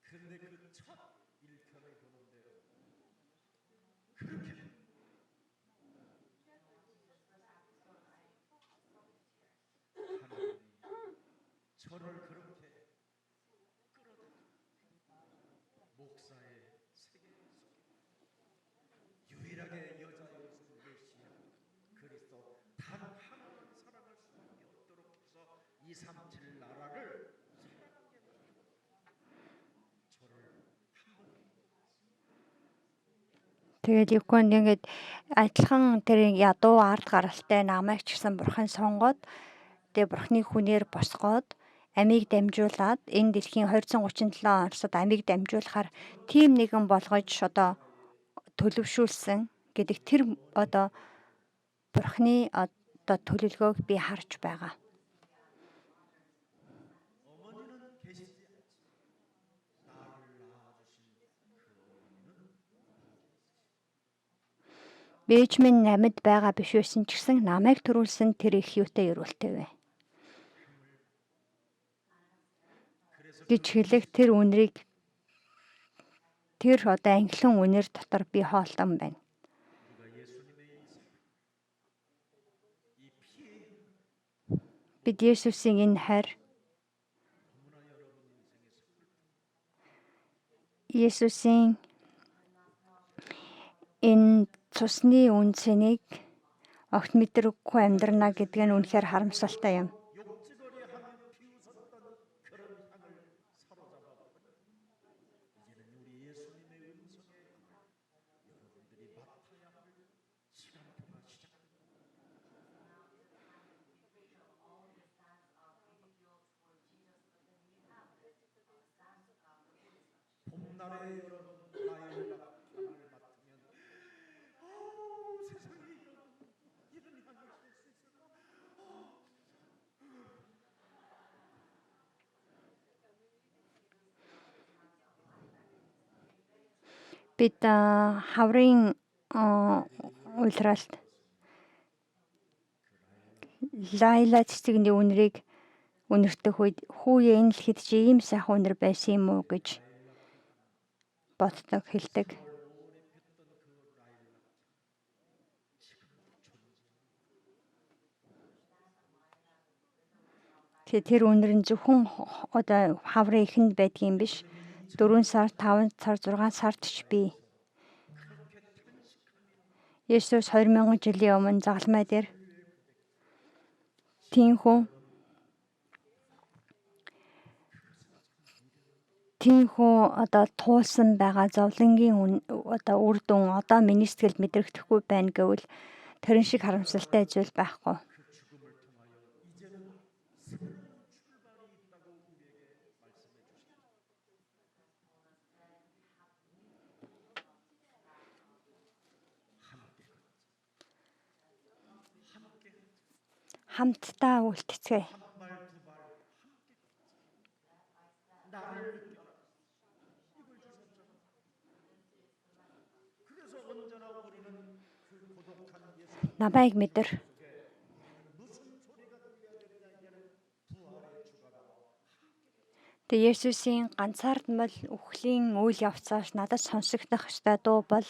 근데 그 첫 1편을 보는데 그렇게 하나님이 저를 그렇게 끌어다 목사의 세계 속에 유일하게 여자 연습 메시아 그리스도 단 하나만 사랑할 수밖에 없도록 해서 237 나라를 사랑하게 만들어 Тэгээд Юконд ингээд адилхан тэр ядуу ард гаралтай намайг ч гэсэн бурхан сонгоод тэгээд бурхны хүнээр босгоод амийг дамжуулаад энэ дэлхийн 237 орсод амийг дамжуулахаар тим нэгэн болгож одоо төлөвшүүлсэн гэдэг тэр одоо бурхны одоо төлөвлөгөөг би харж байгаа. 어머니는 계시지 않지. 나를 낳아주신 그 어머니는 Бээж минь амьд байгаа биш байсан ч гэсэн намайг төрүүлсэн тэр их юутай өрөөлтэй вэ гэж хэлэх тэр үнрийг тэр одоо англин үнэр дотор би хоолтон байна. 우리가 예수님의 인생 이 피의 Бид Есүсийн энэ хайр 너무나 여러분 인생에서 Есүсийн энэ цусны үнцнийг огт мэдрэггүй амьдрна гэдэг нь үнэхээр харамсалтай юм. 욕지거리하며 비웃었던 그런 향을 사로잡아 버려. 이제는 우리 예수님의 음성에 여러분들이 맡아야 할 시간표가 시작됩니다. 봄날에 여러분 라일락 향을 맡으면 세상에 이런 향을 쓸 수 있을까? Бид хаврын улиралд Лайла цэцэгний үнрийг үнэртэх үед хүүе энэ л хэд чи ийм сайхан үнэр байсан юм уу гэж боддог хэлдэг. Тэр үнэр нь зөвхөн одоо хаврын ихэнд байдгийн биш. 4 сар, 5 сар, 6 сард ч бий. Есүс 2000 жилийн өмнө загалмай дээр тийхүү одоо туулсан байгаа зовлонгийн одоо үр дүн одоо миний сэтгэлд мэдрэгдэхгүй байна гэвэл тэрэн шиг харамсалтай зүйл байхгүй. 함тдаа үлдэцгээе. Намайг мэдэр. Тэгээ Есүсийн ганцаардмал үхлийн үйл явцаас надад сонсогдох ёстой дуу бол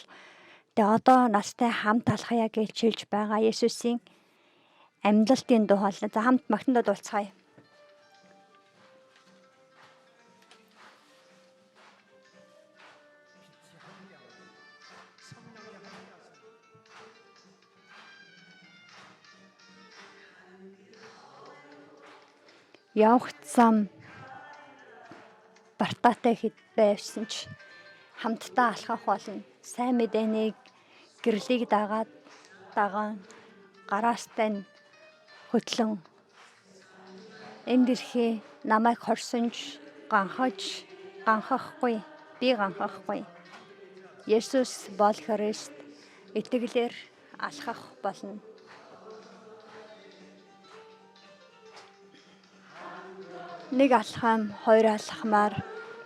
тэгээ одоо настай хамт алхая гэж хэлж байгаа Есүсийн амьдлалтын дуу хоолой. За хамт магтандаа дуулцгаая. Явах зам бартаатай хэд байвсан ч хамтдаа алхах болно. Сайн мэдээнийг гэрлийг даган гараастай нь хөтлөн энэ дэлхий намайг хорсон ч ганхахгүй би ганхахгүй. Есүс бол Христ итгэлээр алхах болно. Нэг алхам, хоёр алхмаар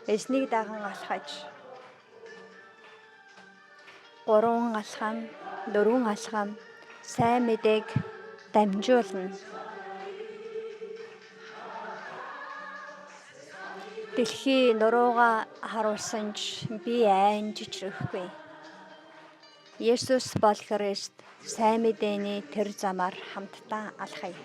эзнийг даган алхаж 3 алхам, 4 алхам сайн мэдээг дамжуулна. Дэлхий нуруугаа харуулсан ч би айн жижигрэхгүй. Есүс бол Христ сайн мэдээний тэр замаар хамтдаа алхая.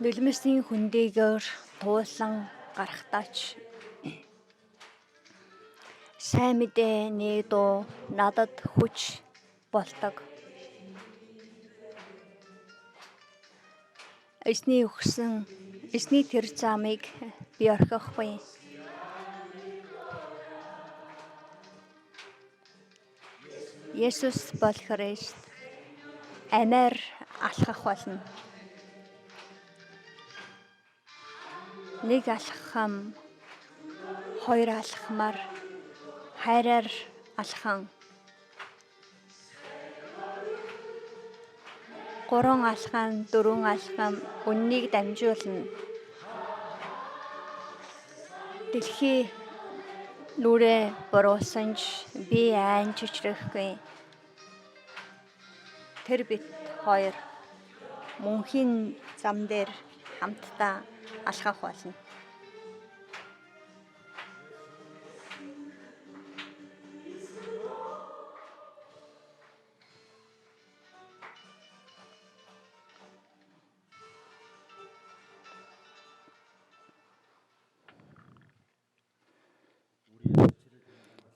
нулимсийн хөндийгээр туулан гарахтаач сайн мэдээ нэг дуу надад хүч болдог. Эзний тэр замыг би орхихгүй. Есүс бол Христ. Амиар алхах болно. Нэг алхам, хоёр алхмаар хайраар алхан. Гурван алхам, дөрвөн алхам үннийг дамжуулна. Дэлхий нүрээ буруулсан ч би айн чичрэхгүй. Тэр бит хоёр мөнхийн зам дээр хамтдаа алхах болно.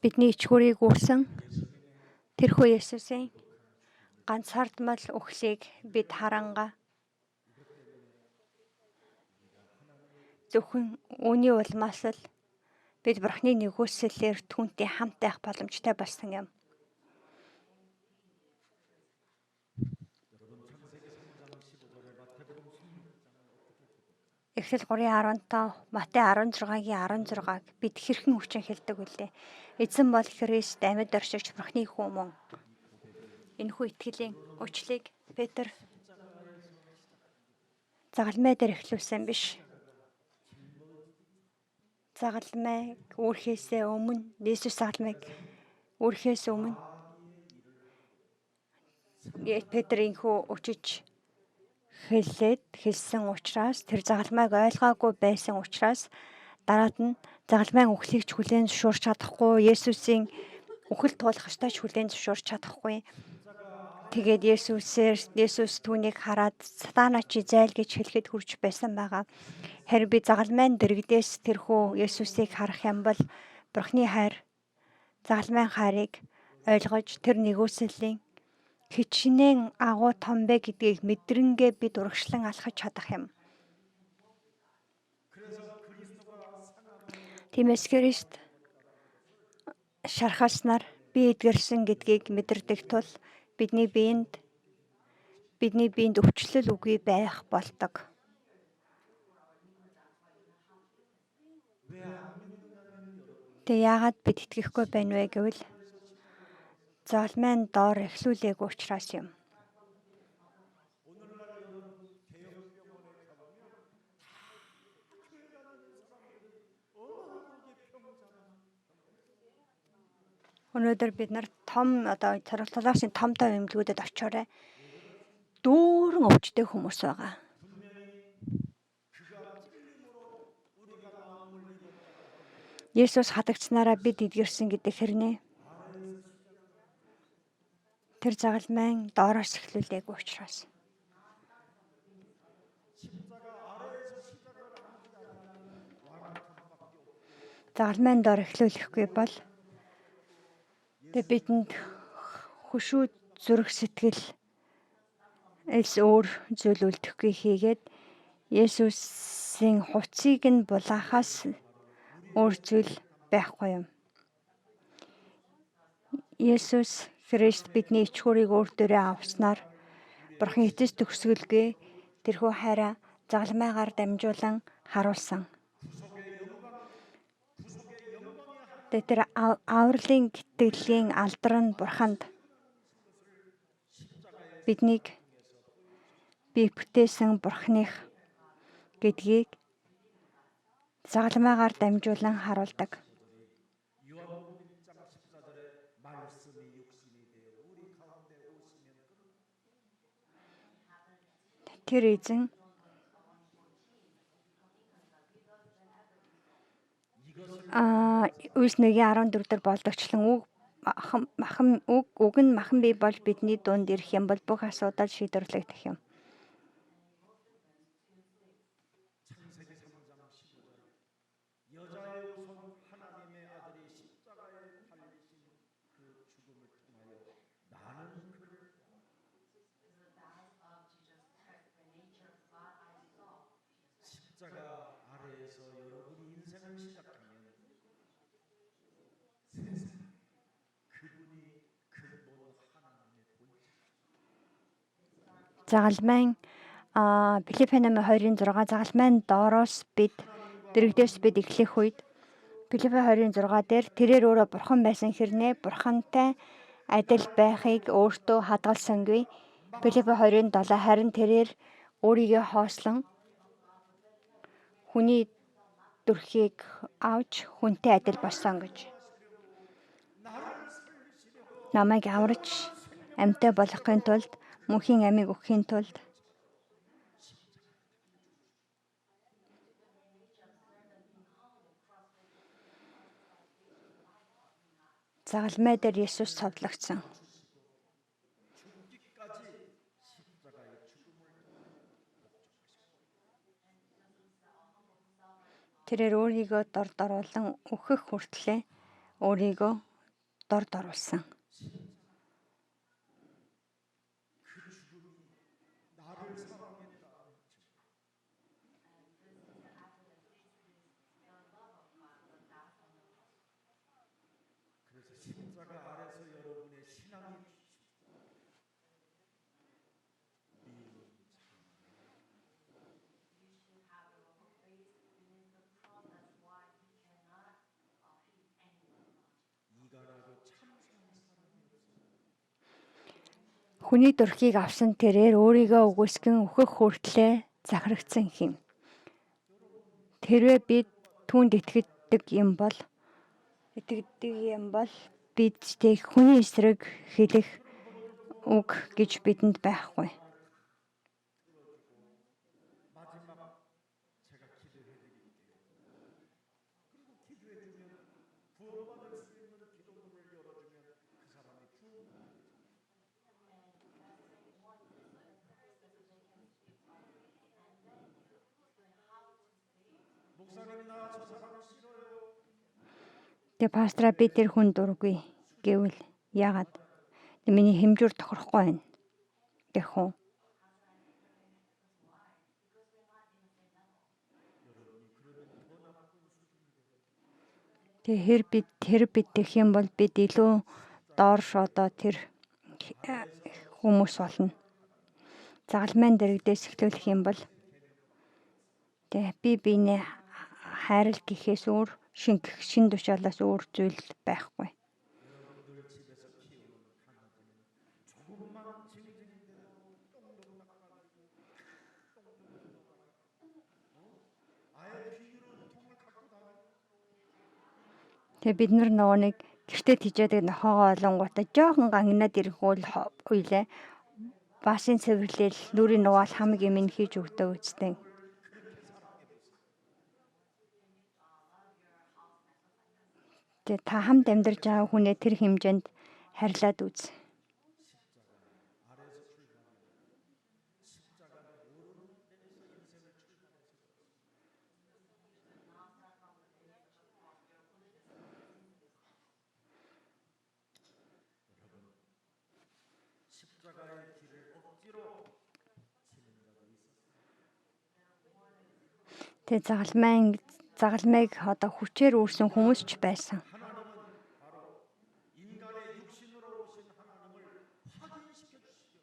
Бидний ичгүүрийг үүрсэн тэрхүү Есүсийн ганцаардмал үхлийг бид харангаа. Зөвхөн үүний улмаас л бид Бурхны нэгүслэлээр түүнтэй хамт байх боломжтой болсон юм. Эхлэл 3:15, Матай 16:16-г бид хэрхэн хүчин хэлдэг вүлээ? Эзэн бол Христ амьд оршигч Бурхны хүн мөн. Энэхүү итгэлийн өчлийг Петр загалмай дээр эхлүүлсэн биш. Загалмайг үүрхээсээ өмнө, Есүс загалмайг үүрхээс өмнө Петр энэхүү өчиж хэлсэн учраас тэр загалмайг ойлгоогүй байсан учраас дараад нь загалмайн үхлийг ч хүлээн зөвшөөрч чадахгүй, Есүсийн үхэл туулах ёстой ч хүлээн зөвшөөрч чадахгүй. Тэгээд Есүс түүнийг хараад сатана чи зайл гэж хэлэхэд хүрч байсан байгаа. Харин би загалмайн дэрэгдээс тэрхүү Есүсийг харах юм бол Бурхны хайр, загалмайн хайрыг ойлгож тэр нэгүслийн хичнээн агуу том бэ гэдгийг мэдрэнгээ бид урагшлан алхаж чадах юм. Тиймээс Христ шархалснаар би эдгэрсэн гэдгийг мэдэрдэг тул бидний биед өвчлөл үгүй байх болдог. Тэг яагаад бид итгэхгүй байна вэ гэвэл загалмайн доор эхлүүлээгүй учраас юм. Өнөөдөр бид нар том царгалтлаасын том эмнэлгүүдэд очиорой. Дүүрэн өвчтэй хүмүүс байгаа. Есүс хадагцснараа бид эдгэрсэн гэдэг хэрнээ? Тэр загалмайн доороос эхлүүлээгүй учраас. Загалмайн доор эхлүүлэхгүй бол бидэнд хөшөө зүрх сэтгэл элс өөр зүйл үлдэхгүй хийгээд Есүсийн хуцыг нь булаахаас өөр зүйл байхгүй юм. Есүс Христ бидний ичгүүрийг өөр дөрөө авснаар Бурхан эцэс төгсгөлгүй тэрхүү хайраа загалмайгаар дамжуулан харуулсан. Тэр авралын гэтгэлийн алдар нь Бурханд биднийг бие бүтээсэн Бурханых гэдгийг загалмайгаар дамжуулан харуулдаг. Тэр эзэн Үлс 1:14 дээр болдогчлон үг нь махан бий болж бидний дунд ирэх юм бол бүх асуудал шийдвэрлэгдэх юм. 여자의 우선 하나님의 아들이 십자가에 달리신 그 죽음을 통하여 나는 그를 십자가 아래에서 여러분이 인생을 시작하면 세상 그분이 근본 하나님의 본질 Загалмайн Филиппийн номын 2:6 загалмайн доороос бид дэрэгдээс бид эхлэх үед Филиппийн 2:6 дээр тэрээр өөрөө бурхан байсан хэрнээ бурхантай адил байхыг өөртөө хадгалсангүй. Филиппийн 2:7 харин тэрээр өөрийгөө хоослон хүний дүрхийг авч хүнтэй адил болсон гэж. Намайг аварч амьтаа болгохын тулд мөнхийн амийг өгөхийн тулд загалмай дээр Есүс цовдлогдсон. 죽기까지 십자가의 죽음을 тэрээр өөрийгөө дорд оруулан өөхөх хүртлээр өөрийгөө дорд оруулсан. 그 죽음이 나를 사랑했다. 그래서 십자가 아래서 여러분의 신앙이 이간하고 참수한 사람이 Хүний дүрхийг авсан тэрээр өөрийгөө үгүйсгэн өөхөх хүртлээр захирагдсан хэм. Тэрвээ бид түүнд итгэдэг юм бол бидтэй хүний эсрэг хэлэх үг гэж бидэнд байхгүй. 마지막 제가 기도해드릴게요. 그리고 기도해주면 구원받을 수 있는 기도문을 열어주면 그 사람이 구원받는 목사님 나 저 사람 싫어요. Тэгээ пастраа би тэр хүн дургүй гэвэл яагаад миний хэмжүүр тохирохгүй байна гэх үү? Тэгээ тэр бид гэх юм бол бид илүү доорш одоо тэр хүмүүс болно. Загалмайн дэрэгдээс эхлүүлэх юм бол тэгээ би биенээ хайрал гэхээс өөр шин тушаалаас өөр зүйл байхгүй. 여러분들 집에서 키우는 강아지는 조금만 징징대도 똥똥 닦아가지고 아예 비닐로 통을 갖고 다녀. Тэгээ бид нөгөө нэг гэртээ тижээдэг нохоогоо олонгуудаа жоохон гангинаад ирэхүүл уйлаа. Баасын цэвэрлэл нүрийн нугаал хамаг юм хийж өгдөг үстэй. Тэгээ та хамт амьдарч байгаа хүнээ тэр хэмжээнд харьлаад үз. 십자가의 길을 억지로 Тэгээ загалмайг одоо хүчээр үүрсэн хүмүүс ч байсан. 하나님은 바로 인간의 육신으로 오신 하나님을 확인시켜 주시고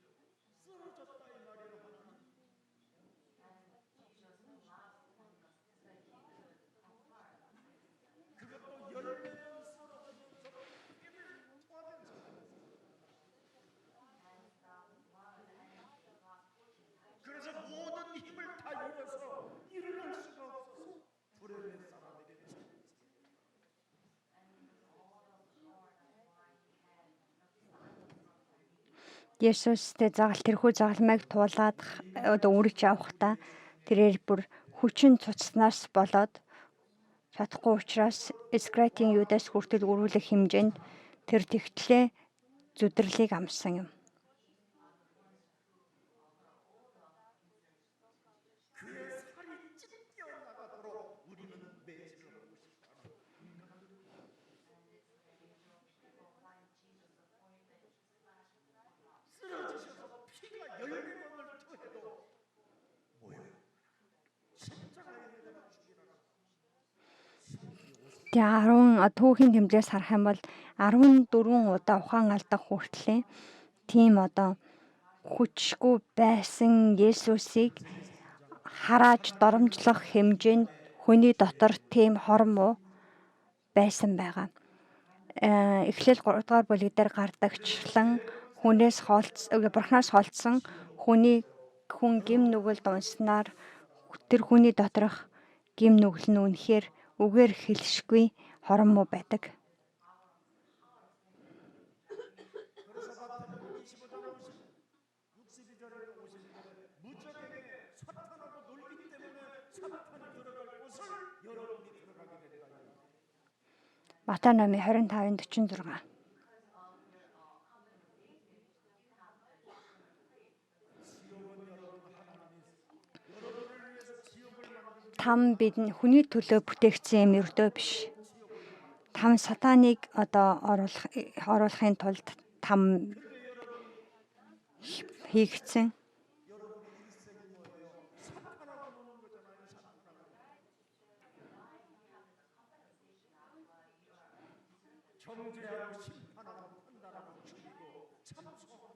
쓰러졌다 이 말이에요. 그것도 열매는 쓰러지면서 피를 토하면서 그래서 모든 힘을 다 잃어서 일어날 수가 없어서 불행의 사람에게 Есүс тэрхүү загалмайг туулаад одоо үрж авахдаа тэрээр бүр хүчин цуцснаас болоод чадахгүй учраас Искариотын Юдас хүртэл өрүүлэх хэмжээнд тэр тэгтлээ зүдэрлийг амссан юм. 그의 살이 찢겨 나가도록 우리는 매질을 하고 Тэгээ түүхийн тэмдгээс харах юм бол 14 удаа ухаан алдах хүртлээр тийм одоо хүчгүй байсан Есүсийг харааж доромжлох хэмжээнд хүний дотор тийм хормоо байсан байгаа. Эхлэл 3 дугаар бүлэг дээр гардагчлан Бурханаас холдсон хүн гим нүгэл дунснаар тэр хүний доторх гим нүгэл нь үнэхээр үгээр хэлшгүй хормоо байдаг. 그래서 마태복음 25장 62절에 52절에 무적에게 사탄하고 놀기 때문에 사탄이 들어갈 곳을 여러분이 들어가게 된다. Матай номын 25-ын 46. Там бидний хүний төлөө бүтээгдсэн юм өртөө биш. Там сатаныг одоо оруулахын тулд там хийгдсэн. 정죄하고 심판하고 판단하고 죽이고 참소하고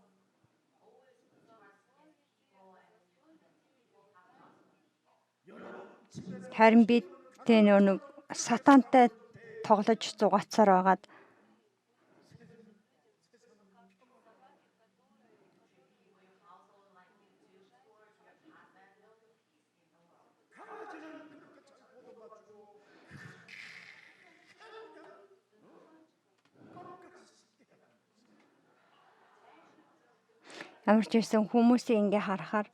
Харин бид тэ нэг сатантай тоглож зугаацаар байгаад ямар ч байсан хүмүүсийг ингээ харахаар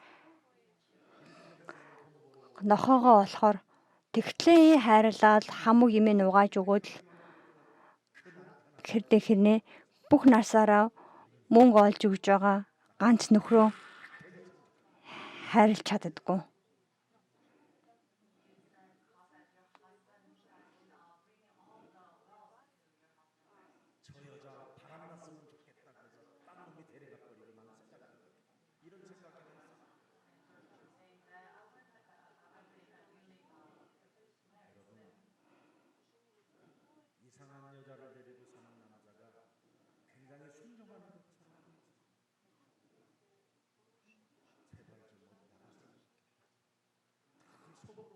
нохоогоо болохоор тэгтлээ хайрлаад хамаг юм угааж өгөөд л хэрнээ бүх насаараа мөнгө олж өгж байгаа ганц нөхрөө хайрлах чаддаггүй. 저 여자 바람났으면 좋겠다 그래서 딴 놈이 데려가 버리고 나는 생각합니다. 이런 생각을 했어요. 여러분 이상한 여자를 데리고 사는 남자가 굉장히 순종하는 것처럼 제발 좀 나갔으면 좋겠다. 속으로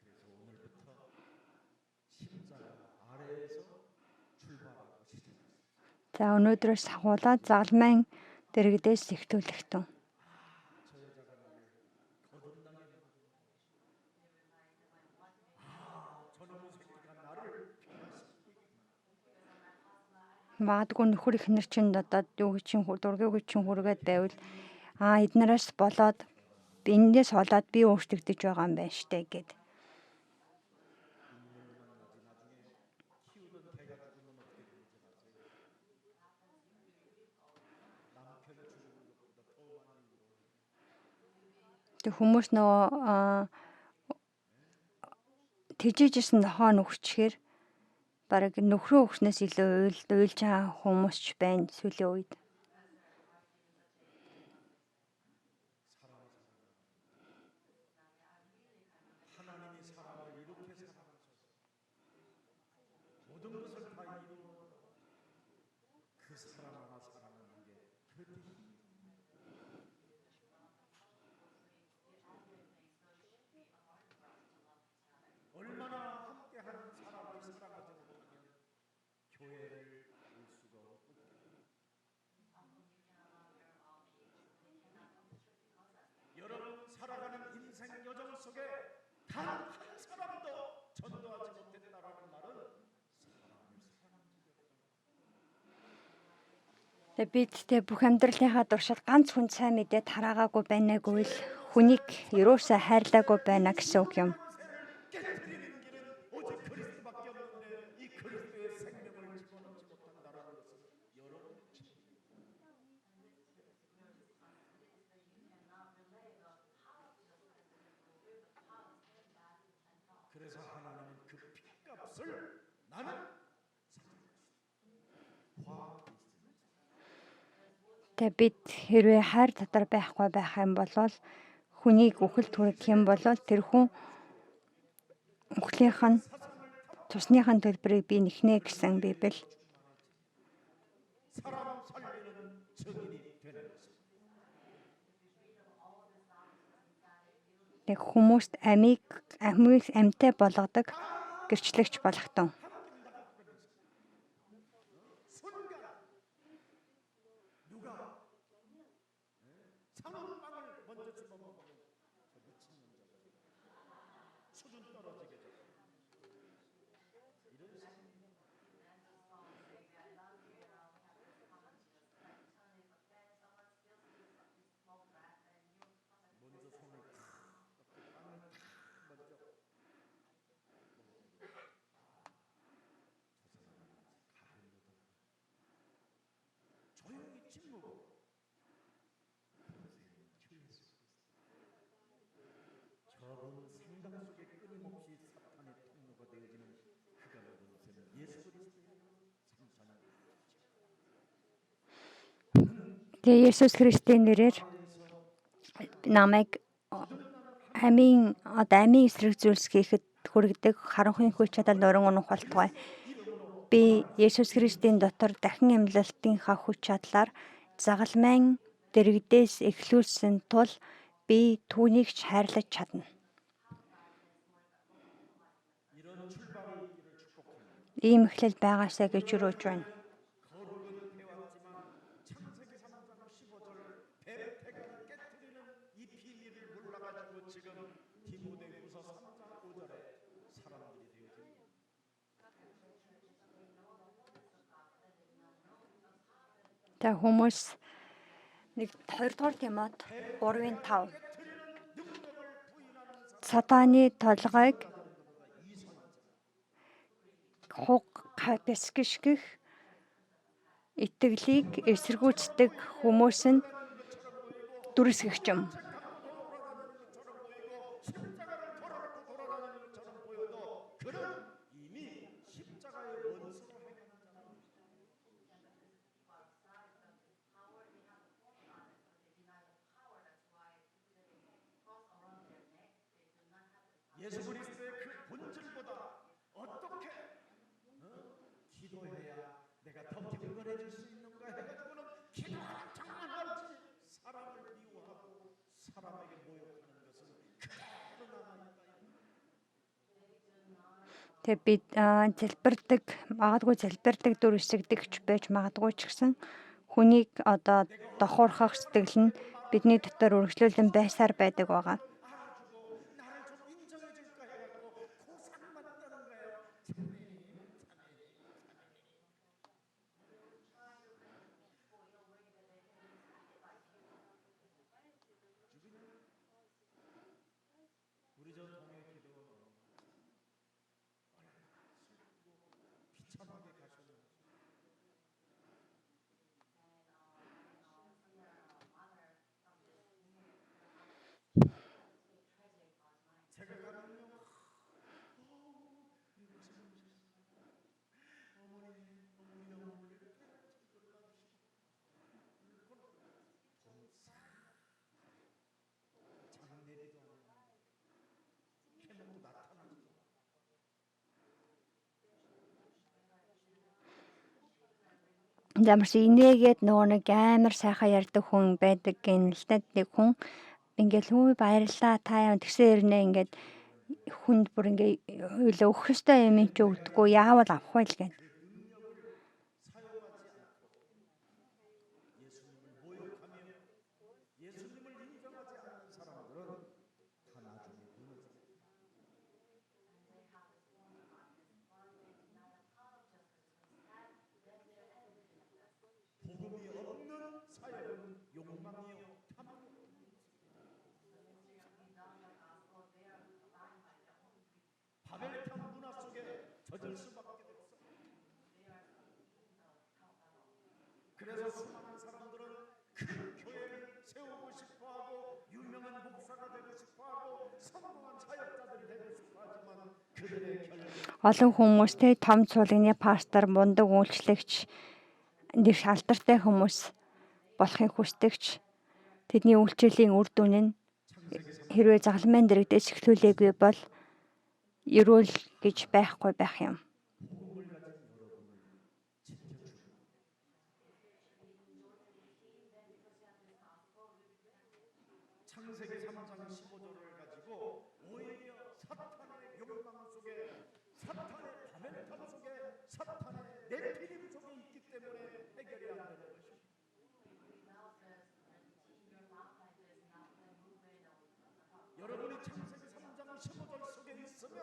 그래서 오늘부터 십자가 아래에서 출발하고 시작했어요. За өнөөдрөөс ахуулаад загламын дэрэгдээс эхтүүлэхтэн. 저 여자가 나를 거듭나게 저놈의 새끼가 나를 Магадгүй нөхөр ихнэр чинь одоо дургүйг чинь хүргээд байвал эднээс болоод энэс болоод би өөрчлөгдөж байгаа юм байна штэ гэд. Тэг хүмүүс нөгөө тэжээжсэн нохоо нүхчихээр бараг нөхрөө өгснээс илүү уйлж байгаа хүмүүс ч байна сүүлийн үед. 하나님이 사람을 이렇게 사랑하셔서 모든 것을 다 이루어 그 사람 하나 사랑하는 게 그렇게 얼마나 함께하는 사람을 사랑하지 못하면 교회를 올 수가 없고 여러분 살아가는 인생 여정 속에 단 한 사람도 전도하지 못했다라는 말은 사람을 사랑하지 못했다. Бид тэ бүх амьдралынхаа туршид ганц хүн сайн мэдээ тараагаагүй байнаагүй л хүнийг юусаа хайрлаагүй байна гэсэн үг юм. 깨뜨리는 길은 오직 그리스도밖에 없는데 이 그리스도의 생명을 집어넣지 못한다라는 것은 여러분의 그래서 하나님은 그 핏값을 나는 Тэ бид хэрвээ хайр дотор байхгүй байх юм бол хүнийг үхэлд хүргэх юм бол тэр хүн үхлийнх нь цусныхын төлбөрийг би нэхнэ гэсэн Библи. 사람 살리는 증인이 되는 것입니다. Тэг хүмүүст амийг амьтаа болгодог гэрчлэгч болгохтун. 순간 누가 상어빵을 먼저 집어먹으면 저 미친놈 수준 떨어지게 돼. 조용히 침묵. 저분 생각 속에 끊임없이 사탄의 통로가 되어지는 그가 모든 것은 예수 그리스도의 생사는 Тэгээ Есүс Христийн нэрээр намайг амийн эсрэг зүйлс хийхэд хүргэдэг харанхуйн хүч чадал нуран унах болтугай. Би Есүс Христийн дотор дахин амьлалтынхаа хүч чадлаар загалмайн дэрэгдээс эхлүүлсэн тул би түүнийг ч хайрлаж чадна. Ийм эхлэл байгаасаа гэж юрууж байна. 거룩은 배웠지만 창세기 3장 15절 베르테가 깨뜨리는 이 비밀을 몰라가지고 지금 디모데후서 3장 5절에 사람들이 되어집니다. Та хүмүүс 2-р Тимот 3:5 Сатаны толгойг бясгишгэх итгэлийг эсэргүүцдэг хүмүүс нь дүрсгэгч юм. 그는 이미 십자가의 원수로 예수 그리스도의 그 본질보다 어떻게 기도해야 내가 더 경건해질 수 있는가 해가지고는 기도가 정말 없지. 사람을 미워하고 사람에게 모욕하는 것은 그대로 남아있다. Тэг бид магадгүй залбирдаг дүрсгдэгч байж магадгүй ч гэсэн хүнийг дохуурхах сэтгэл нь бидний дотор үргэлжлүүлэн байсаар байдаг байгаа. 나를 좀 인정해줄까 해갖고 고상만 따는 거예요. 우리 저 동해 기도 비참하게 가셨는데 제가 가면요 Замарч инээгээд нөгөө нэг амар сайхан ярьдаг хүн байдаг гэн л та нэг хүн ингээл хөө баярлаа та яа тэгсэн ирнэ ингээд хүнд бүр ингээ өөх хөстэй юм чи өгдөггүй яавал авах вэ л гэн. 예수님을 인정하지 않는 사람들은 다 나중에 무너집니다. 복음이 없는 사역은 욕망이요 탐욕. 바벨탑 문화 속에 젖을 수밖에 없어. 그래서 수많은 사람들은 큰 교회를 세우고 싶어하고 유명한 목사가 되고 싶어하고 성공한 사역자들이 되고 싶어하지만 그들의 결국 Олон хүмүүстэй том цуулганы пастор, мундаг үйлчлэгч, нэг шалдартай хүмүүс болохыг хүсдэгч тэдний үйлчлэлийн үр дүн нь хэрвээ загалмайн дэрэгдээс эхлүүлээгүй бол ерөөл гэж байхгүй байх юм. 창세기 3장 15절을 가지고 오히려 사탄의 욕망 속에 사탄의 바벨탑 속에 사탄의 네피림 속에 있기 때문에 해결이 안 되는 것입니다. 여러분이 창세기 3장 15절 속에 있으면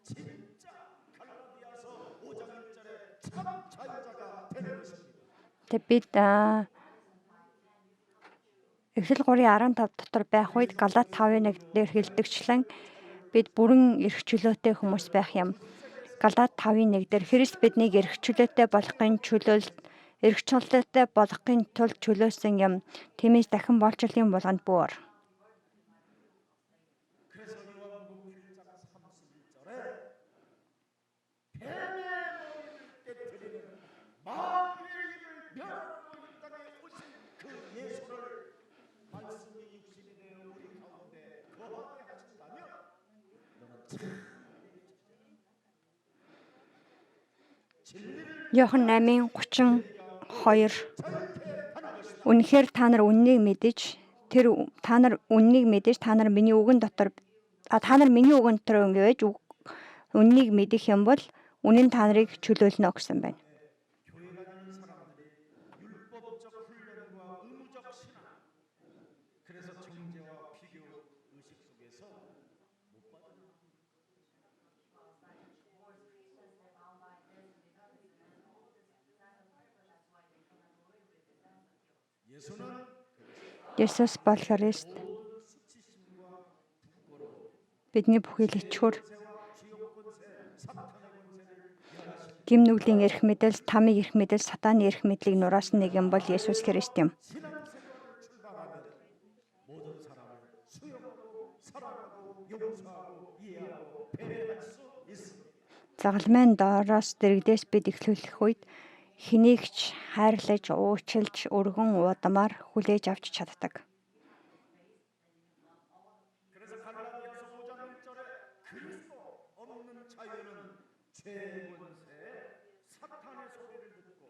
진짜 갈라디아서 5장 1절에 참 자유자가 되는 것입니다. Бид Эхлэл 3:15 дотор байх үед Галаат 5:1 дээр хэлдэгчлэн бид бүрэн эрх чөлөөтэй хүмүүс байх юм. Галаат 5:1 дээр Христ биднийг эрх чөлөөтэй болохын тулд чөлөөсөн юм. Тиймээс дахин болжлын болгонд бүр. 그래서 요한복음 1장 31절에 뱀의 머리를 깨뜨리는 마귀의 힘을 멸하고 이 땅에 오신 그 예수를 말씀이 육신이 되어 우리 가운데 거하게 하신다면 너는 참 Иохан 8:32 Үнэхээр та нар үннийг мэдэж та нар миний үгэн дотор ингэж үннийг мэдэх юм бол үнэн та нарыг чөлөөлнө гэсэн байна. 교회 다니는 사람들이 율법적 훈련과 의무적 신앙 그래서 정죄와 비교 의식 속에서 못 빠져나갑니다. Есүс бол Христ. Бидний бүхий л ичхүр гим нүглийн эрх мэдэл, тамиг эрх мэдэл, сатааны эрх мэдлийг нураасан нэг юм бол Есүс Христ юм. 모든 사람을 수용하고 사랑하고 용서하고 이해하고 배려할 수 있습니다. Загалмайн доороос дэрэгдээс бид эхлүүлэх үед хэнийг ч хайрлаж, уучлж, өргөн удамаар хүлээж авч чаддаг. 그래서 갈라디아서 5장 1절에 그리스도 없는 자유는 죄의 권세에 사탄의 소리를 듣고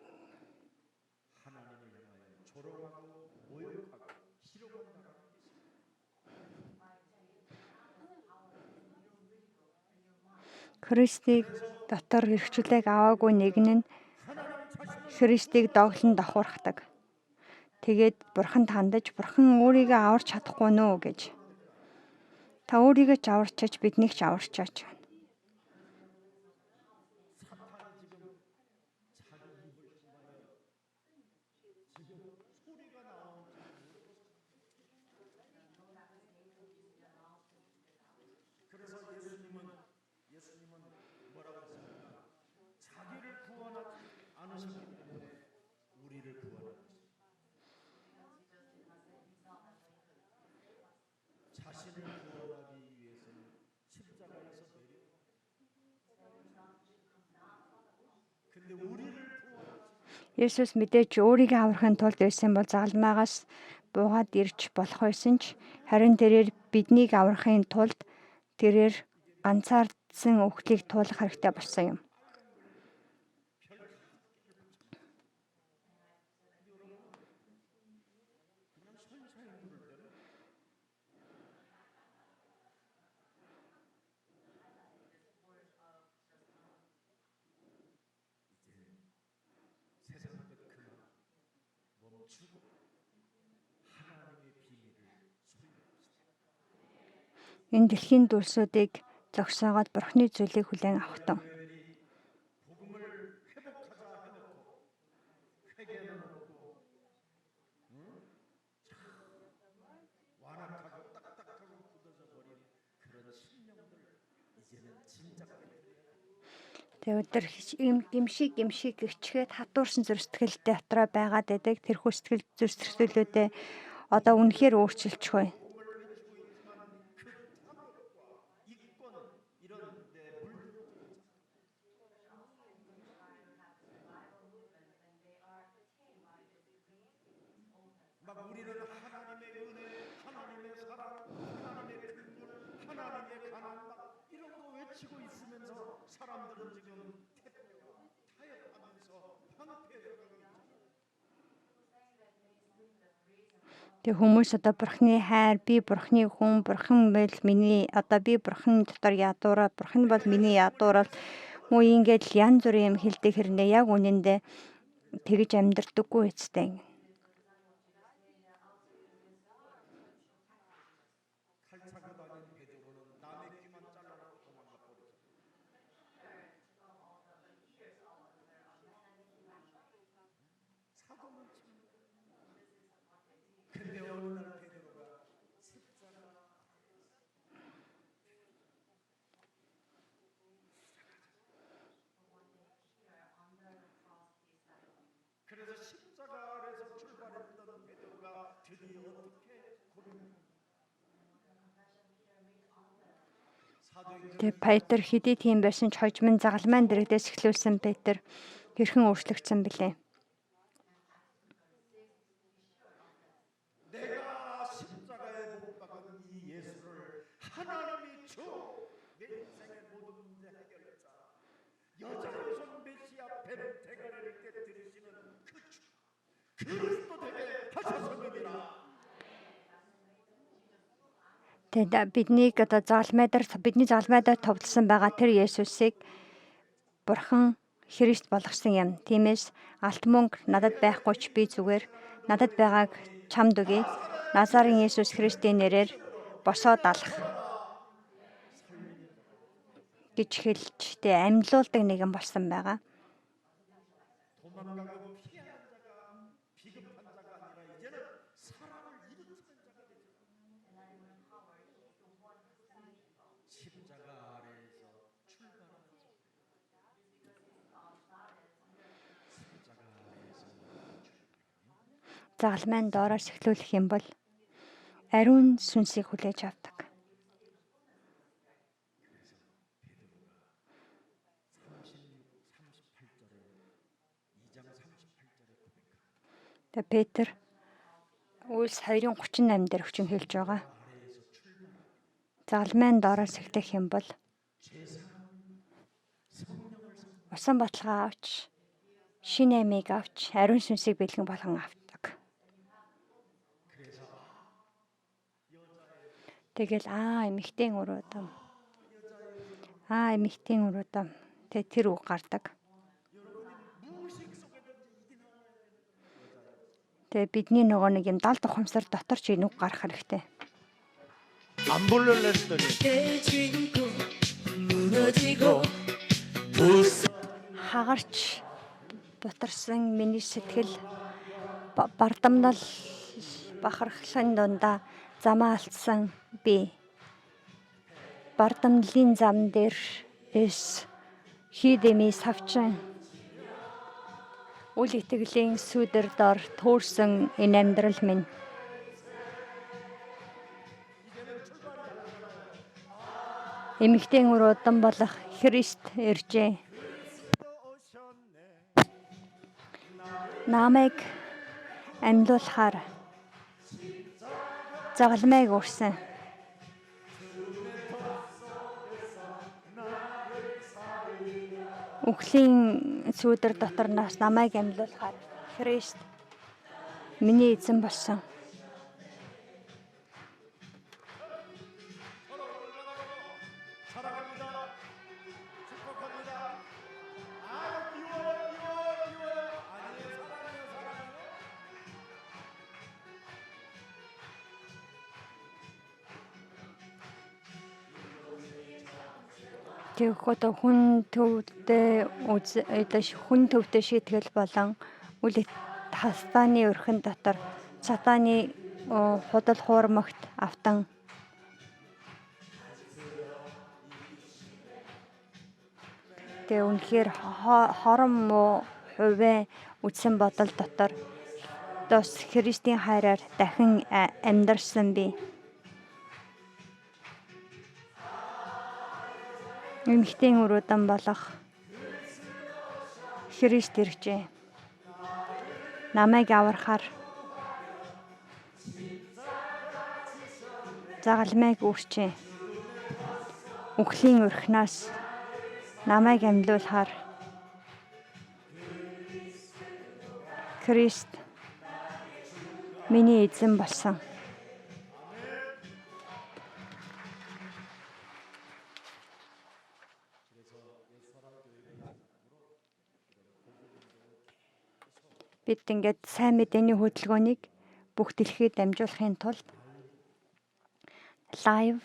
하나님을 향하여 조롱하고 모욕하고 희롱한다는 것입니다. Христийг дотор хэрэгчлээг аваагүй нэг нь Христийг доглон давхархдаг. Тэгээд Бурханд хандаж, Бурхан өөрийгөө аварч чадахгүй нөө гэж. Та өөрийгөө ч аварчаач, биднийг ч аварчаач. 그래서 예수님은 뭐라고 했습니까? 자기를 구원하지 않으셨기 때문에 우리를 구원하셨습니다. 자신을 구원하기 위해서는 십자가에서 내려. 근데 우리를 Есүс мэдээж өөрийгөө аврахын тулд байсан бол загалмаагаас буугаад ирж болох байсан ч харин тэрээр биднийг аврахын тулд тэрээр ганцаардсан өгтлийг туулах хэрэгтэй болсон юм. Энэ дэлхийн дүрсүүдийг зогсоогоод Бурхны зүйлийг хүлээн авахтун. Тэгвэл гимшиг гिचгээд хатуурсан зүрх сэтгэлтэй дотроо байгаад байдаг тэрхүү сэтгэл зүрх сэтгэлүүдээ одоо үнэхээр өөрчилчихвэ. 막 우리는 하나님의 은혜, 하나님의 사랑, 하나님의 지키고 있으면서 사람들은 지금 타협하면서 황폐해져가고 있죠. Тэг хүмүүс одоо бурхны хайр, би бурхны хүн, бурхан бол миний одоо би бурхан дотор ядуураа, бурхан бол миний ядуурал муу ингээд янз бүрийн юм хэлдэг хэрнээ яг үнэндээ тэгж амьдрдаггүй эцтэй. 칼 차고 다닌 베드로는 남의 귀만 잘라놓고 도망가 버리죠. 사고는 칩니다. 근데 어느 날 베드로가 그래서 십자가 아래서 출발했던 베드로가 드디어 어떻게 고백합니까? Тэг Петр хэдий тийм байсан ч хожим загалмайн дэрэгдээс эхлүүлсэн Петр хэрхэн өөрчлөгдсөн бэлээ. 내가 십자가에 못 박은 이 예수를 하나님이 주 내 인생의 모든 문제 해결자 여자로선 메시아 뱀 대가리를 깨뜨리시는 그 주 그리스도 되게 하셨음이니라. Тэг бидний загалмайдаар товлсон байгаа тэр Есүсийг Бурхан Христ болгосон юм. Тиймээс алт мөнгө надад байхгүй ч би зүгээр надад байгааг чамд өгье. Назарын Есүс Христийн нэрээр босоод алах гэж хэлж тэ амьлуулдаг нэгэн болсон байгаа. 도망가고 피하는 자가 비급한 자가 아니라 이제는 사람을 일으키는 자가 되죠. 십자가 아래에서 출발하죠. 십자가 아래에서 Загалмайн доороос эхлүүлэх юм бол ариун сүнсийг хүлээж авдаг. Тэг Петр Үйлс 2:38 дээр хүчин хэлж байгаа. Загалмайн доороос эхлэх юм бол усан баталгаа авч, шинэ амийг авч, ариун сүнсийг бэлгэн болгон авдаг. Тэгэл эмэгтэй өрөөдөм. Тэг тэр үг гардаг. Тэг бидний нөгөө нэг юм далд ухамсар дотор ч энэ үг гарах хэрэгтэй. 안 볼래를 했더니 Хагарч бутарсан миний сэтгэл бардамнал бахархлын дундаа замаа алдсан би. Бардамлын зам дээр хийдэмий савчин үл итгэлийн сүдэр дор төөрсөн энэ амьдрал минь. Эмэгтэй өрөөдөн болох Христ иржээ. Намайг амьлуулахаар загалмайг өрсөн. Үхлийн сүдэр дотор нас намайг амьлуулахаар Христ миний эзэн болсон. Тэгэхэд хүн төвдөө шийтгэл болон үл хастааны өрхөн дотор сатааны худал хуурмагт автан тэг үнэхээр хорон муу хувиа үтсэн бодол дотор дос Христийн хайраар дахин амьдарсан би. Эмэгтэй өрөөдөн болох Христ иржээ. Намайг аврахаар загалмайг өрчээ. үхлийн урхнаас намайг амьлуулахаар Крист миний эзэн болсон. Бид ингээд сайн мэдээний хөтөлбөрийг бүх дэлхийд дамжуулахын тулд лайв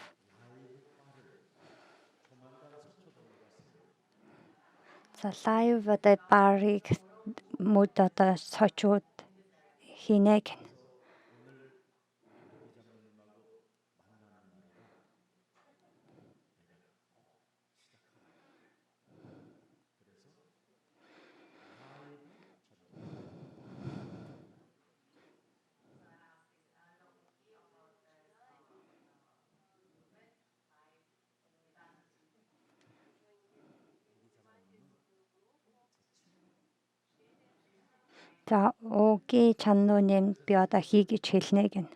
одоо барыг мод одоо сочууд хийнэ гэнэ. За окей чануу нэмд би одоо хий гэж хэлнэ гэнэ.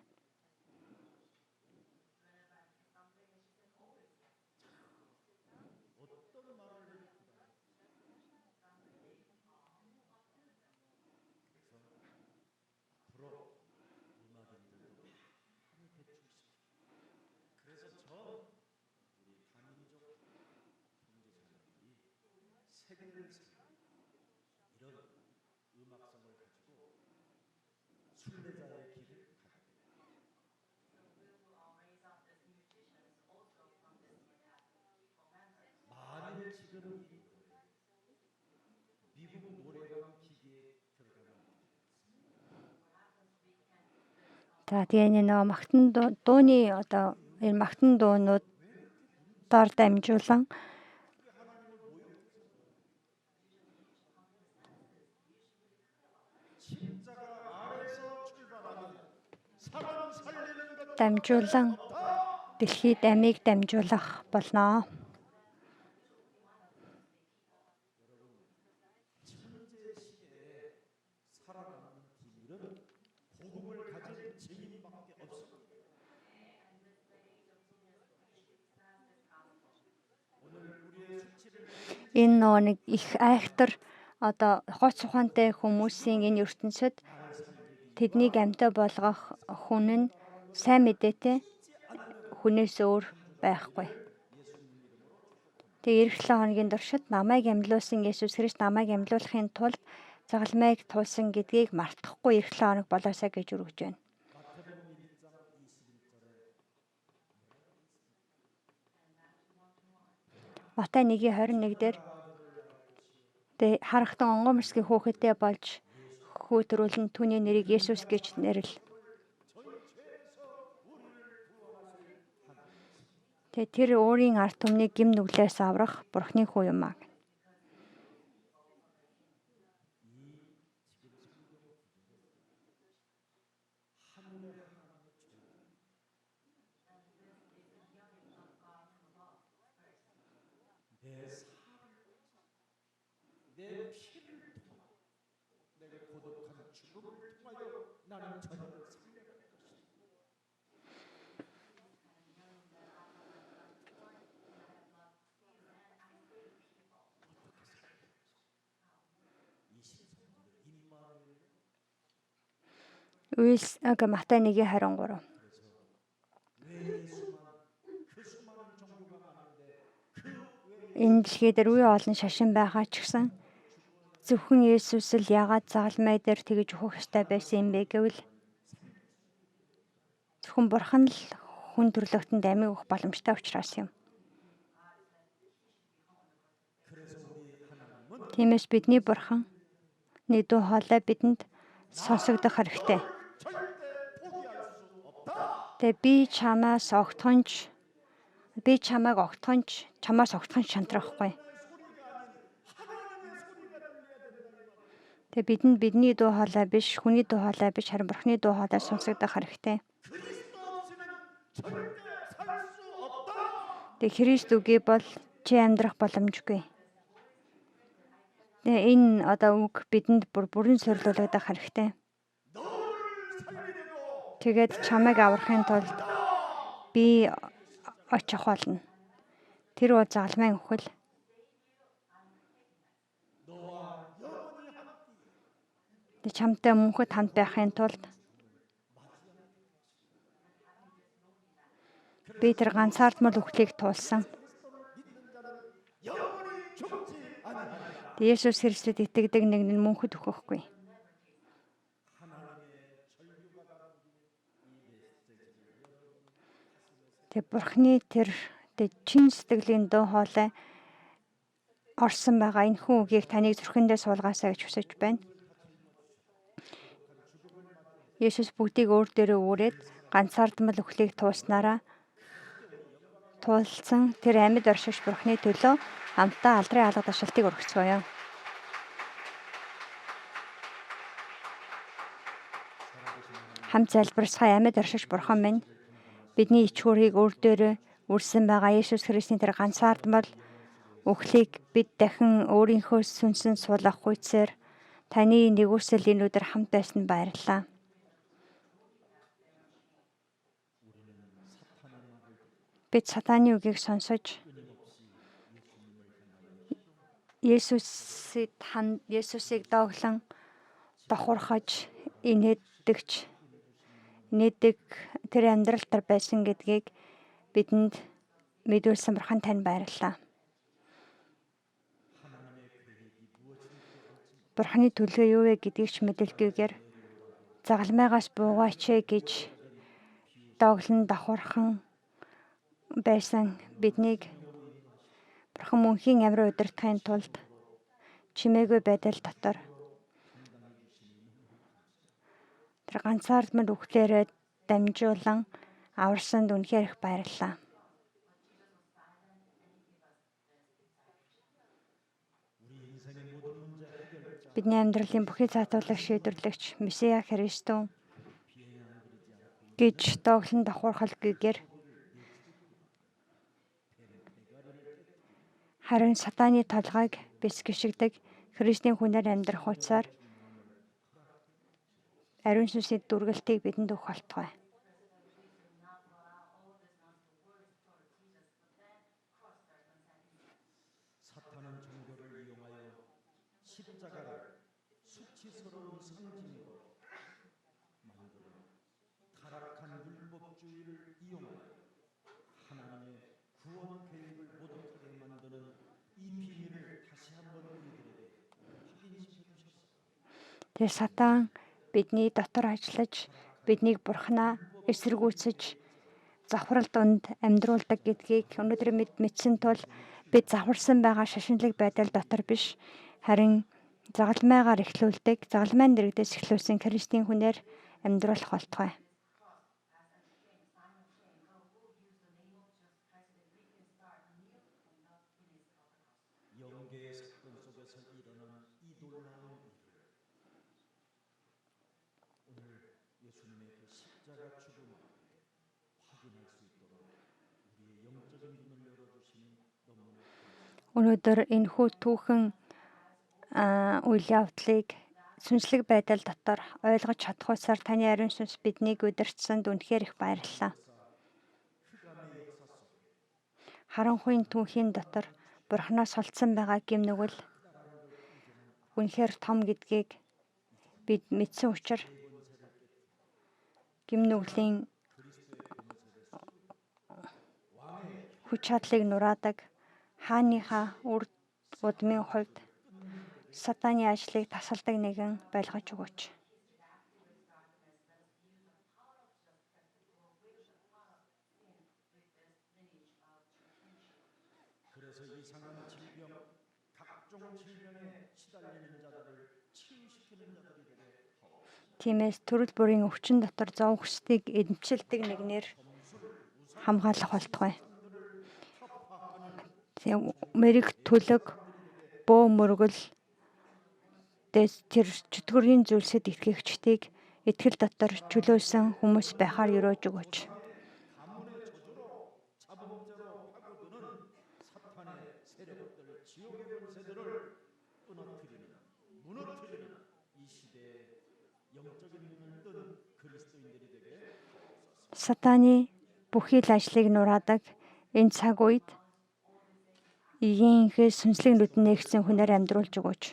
За тэгээ нэг магтан дууны одоо энэ магтан дуунуудаар дамжуулан дэлхийд амийг дамжуулах болно. Энэ нэг их айхтар одоо хоц ухаантай хүмүүсийн энэ ертөнцид тэднийг амьтаа болгох хүн нь сайн мэдээтэй хүнээс өөр байхгүй. Тэгээ эх 7 хоногийн туршид намайг амьлуулсан Есүс Христ намайг амьлуулахын тулд загалмайг туулсан гэдгийг мартахгүй эх 7 хоног болоосаа гэж өргөж байна. Матай 1:21 дээр харахтан онгомсгийн хүүхэдтэй болж хөөдрүүлэн түүний нэрийг Есүс гэж нэрлэ. Тэр өөрийн ард түмнийг гим нүглээс аврах Бурхны хүү юм аа. Матай 1:23. Энэ дэлхий дээр үе олон шашин байгаа ч гэсэн зөвхөн Есүс л яагаад загалмай дээр тэгж ухах ёстой байсан юм бэ гэвэл зөвхөн Бурхан л хүн төрлөختөнд амийг өгөх боломжтой учраас юм. Тиймээс бидний Бурханы дуу хоолой бидэнд сонсогдох хэрэгтэй. Тэгээ би чамайг огтхонч чамаас огтхон шантрахгүй. Тэгээ бидэнд бидний дуу хоолой биш, хүний дуу хоолой биш, харин Бурханы дуу хоолой сонсогдох хэрэгтэй. Тэгээ Христ үгүй бол чи амьдрах боломжгүй. Энэ одоо үг бидэнд бүрэн сорилуулагдах хэрэгтэй. Тэгээд чамайг аврахын тулд би очих болно. Тэр бол загалмайн үхэл. 너와 영원히 함께 Чамтай мөнхөд хамт байхын тулд би тэр ганцаардмал үхлийг туулсан. 믿는 자는 영원히 죽지 아니하리라. Есүс Христэд итгэдэг нэг нь мөнхөд үхэхгүй. 하나님의 절규가 담긴 이 메시지를 Тэг Бурхны тэр чин сэтгэлийн дуу хоолой орсон байгаа энэ хүн үгийг таныг зүрхэндээ суулгаасаа гэж хүсэж байна. Есүс бүгдийг өөр дээрээ үүрээд ганцаардмал үхлийг туулсан тэр амьд оршигч Бурхны төлөө хамтдаа алдрын алга ташаалтыг өргөцгөөё. Хамт залбирсгай амьд оршигч Бурхан минь, бидний ичгүүрийг өөр дээрээ үрсэн байгаа Есүс Христийн тэр ганцаардмал үхлийг бид дахин өөрийнхөө сүнсэн суулгах хүчээр таны нэгүсэл энэ өдөр хамт байсан баярлалаа. Бид сатаны үгийг сонсож Есүсийг дооглон давхархаж инээдэг тэр амьдралтар байсан гэдгийг бидэнд мэдүүлсэн Бурхан тань баярлалаа. Бурханы төлөө юу вэ гэдгийг ч мэдэлгүйгээр загалмайгаас буугаач гэж дооглон давхархан байсан биднийг Бурхан мөнхийн амраа удирдахын тулд чимээгүй байдал дотор тэр ганцаардмал үхлээрээ дамжуулан аварсанд үнэхээр их баярлалаа. Бидний амьдралын бүхий цаатуулах шийдвэрлэгч Месиа Христос гэж дооглон давхархалгүйгээр харин сатаны толгойг бис гიშгдэг Христийн хүнээр амьдрах утсаар ариун сүнсийн дүргэлтийг бидэнд өгөх болтугай. 사탄은 종교를 이용하여 십자가를 수치스러운 상징으로 만들어 타락한 율법주의를 이용하여 하나님의 구원 계획을 못하게 만드는 이 비밀을 다시 한번 우리들에게 확인시켜 주셨습니다. Тэр сатан бидний дотор ажиллаж биднийг Бурханаа эсэргүүцэж завхрал донд амьдруулдаг гэдгийг өнөөдөр мэдсэн тул бид завхарсан байгаа шашинлаг байдал дотор биш харин загалмайгаар эхлүүлдэг загалмайн дэрэгдээс эхлүүлсэн Христийн хүнээр амьдруулах болтугай. 영계의 사건 속에서 일어난 이 놀라운 일을 오늘 예수님의 그 십자가 죽음 앞에 확인할 수 있도록 우리의 영적인 눈을 열어주시니 너무나 감사합니다. Өнөөдөр энэ хүү түүхэн үйл явдлыг сүнслэг байдал дотор ойлгож чадах усаар таны ариун сүнс биднийг удирдсанд үнэхээр их баярлалаа. Харанхуйн түүхийн дотор Бурханаас холдсон байгаа гэм нүгэл үнэхээр том гэдгийг бид мэдсэн учраас гэм нүглийн хүч чадлыг нураадаг хааныхаа үр удмын хувьд сатаны ажлыг тасалдаг нэгэн байлгаж өгөөч. 그래서 이상한 질병, 각종 질병에 시달리는 자들을 치유시키는 자들이 되게 하옵소서. Тиймээс төрөл бүрийн өвчин дотор зов хүсдгийг эдэмчилдэг нэгнэр хамгаалах болтугай. Мэрэг төлөг, бөө мөргөл тэр чөтгөрийн зүйлсэд итгэгчдийг итгэл дотор чөлөөсөн хүмүүс байхаар өрөөж өгөөч. 가문의 저주로 자범죄로 파고드는 사탄의 세력들, 지옥의 권세들을 무너뜨리는 이 시대에 영적인 눈을 뜬 그리스도인들이 되게 하옵소서. Сатаны бүхий л ажлыг нураадаг энэ цаг үед Игийнхээс сүнслэг нүдэн нэгсэн хүнээр амьдруулж өгөөч.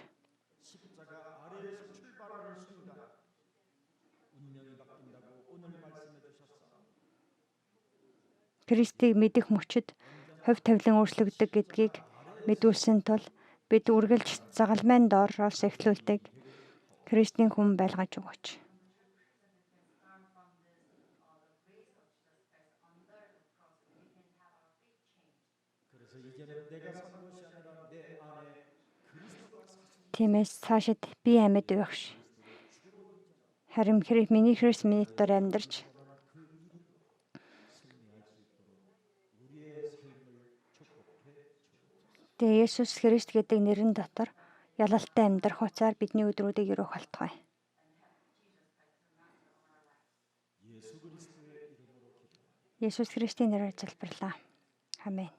십자가 아래에서 출발하는 순간 운명이 바뀐다고 오늘 말씀해 주셨어. Христийг мэдэх мөчид хувь тавилан өөрчлөгддөг гэдгийг мэдүүлсэн тул бид үргэлж загалмайн доороос эхлүүлдэг Христийн хүн байлгаж өгөөч. 그래서 이제는 내가 산 것이 아니라 내 안에 그리스도가 사신 Тиймээс цаашид би амьд байх ш. Харин миний Христ миний дотор амьдарч 우리의 삶을 축복해 주옵소서. тэгээ Есүс Христ гэдэг нэрэн дотор ялалтай амьдрах хуцаар бидний өдрүүдийг өрөөх болтугай. 예수 그리스도의 이름으로 기도합니다. Есүс Христийн нэрээр залбирлаа. Амен.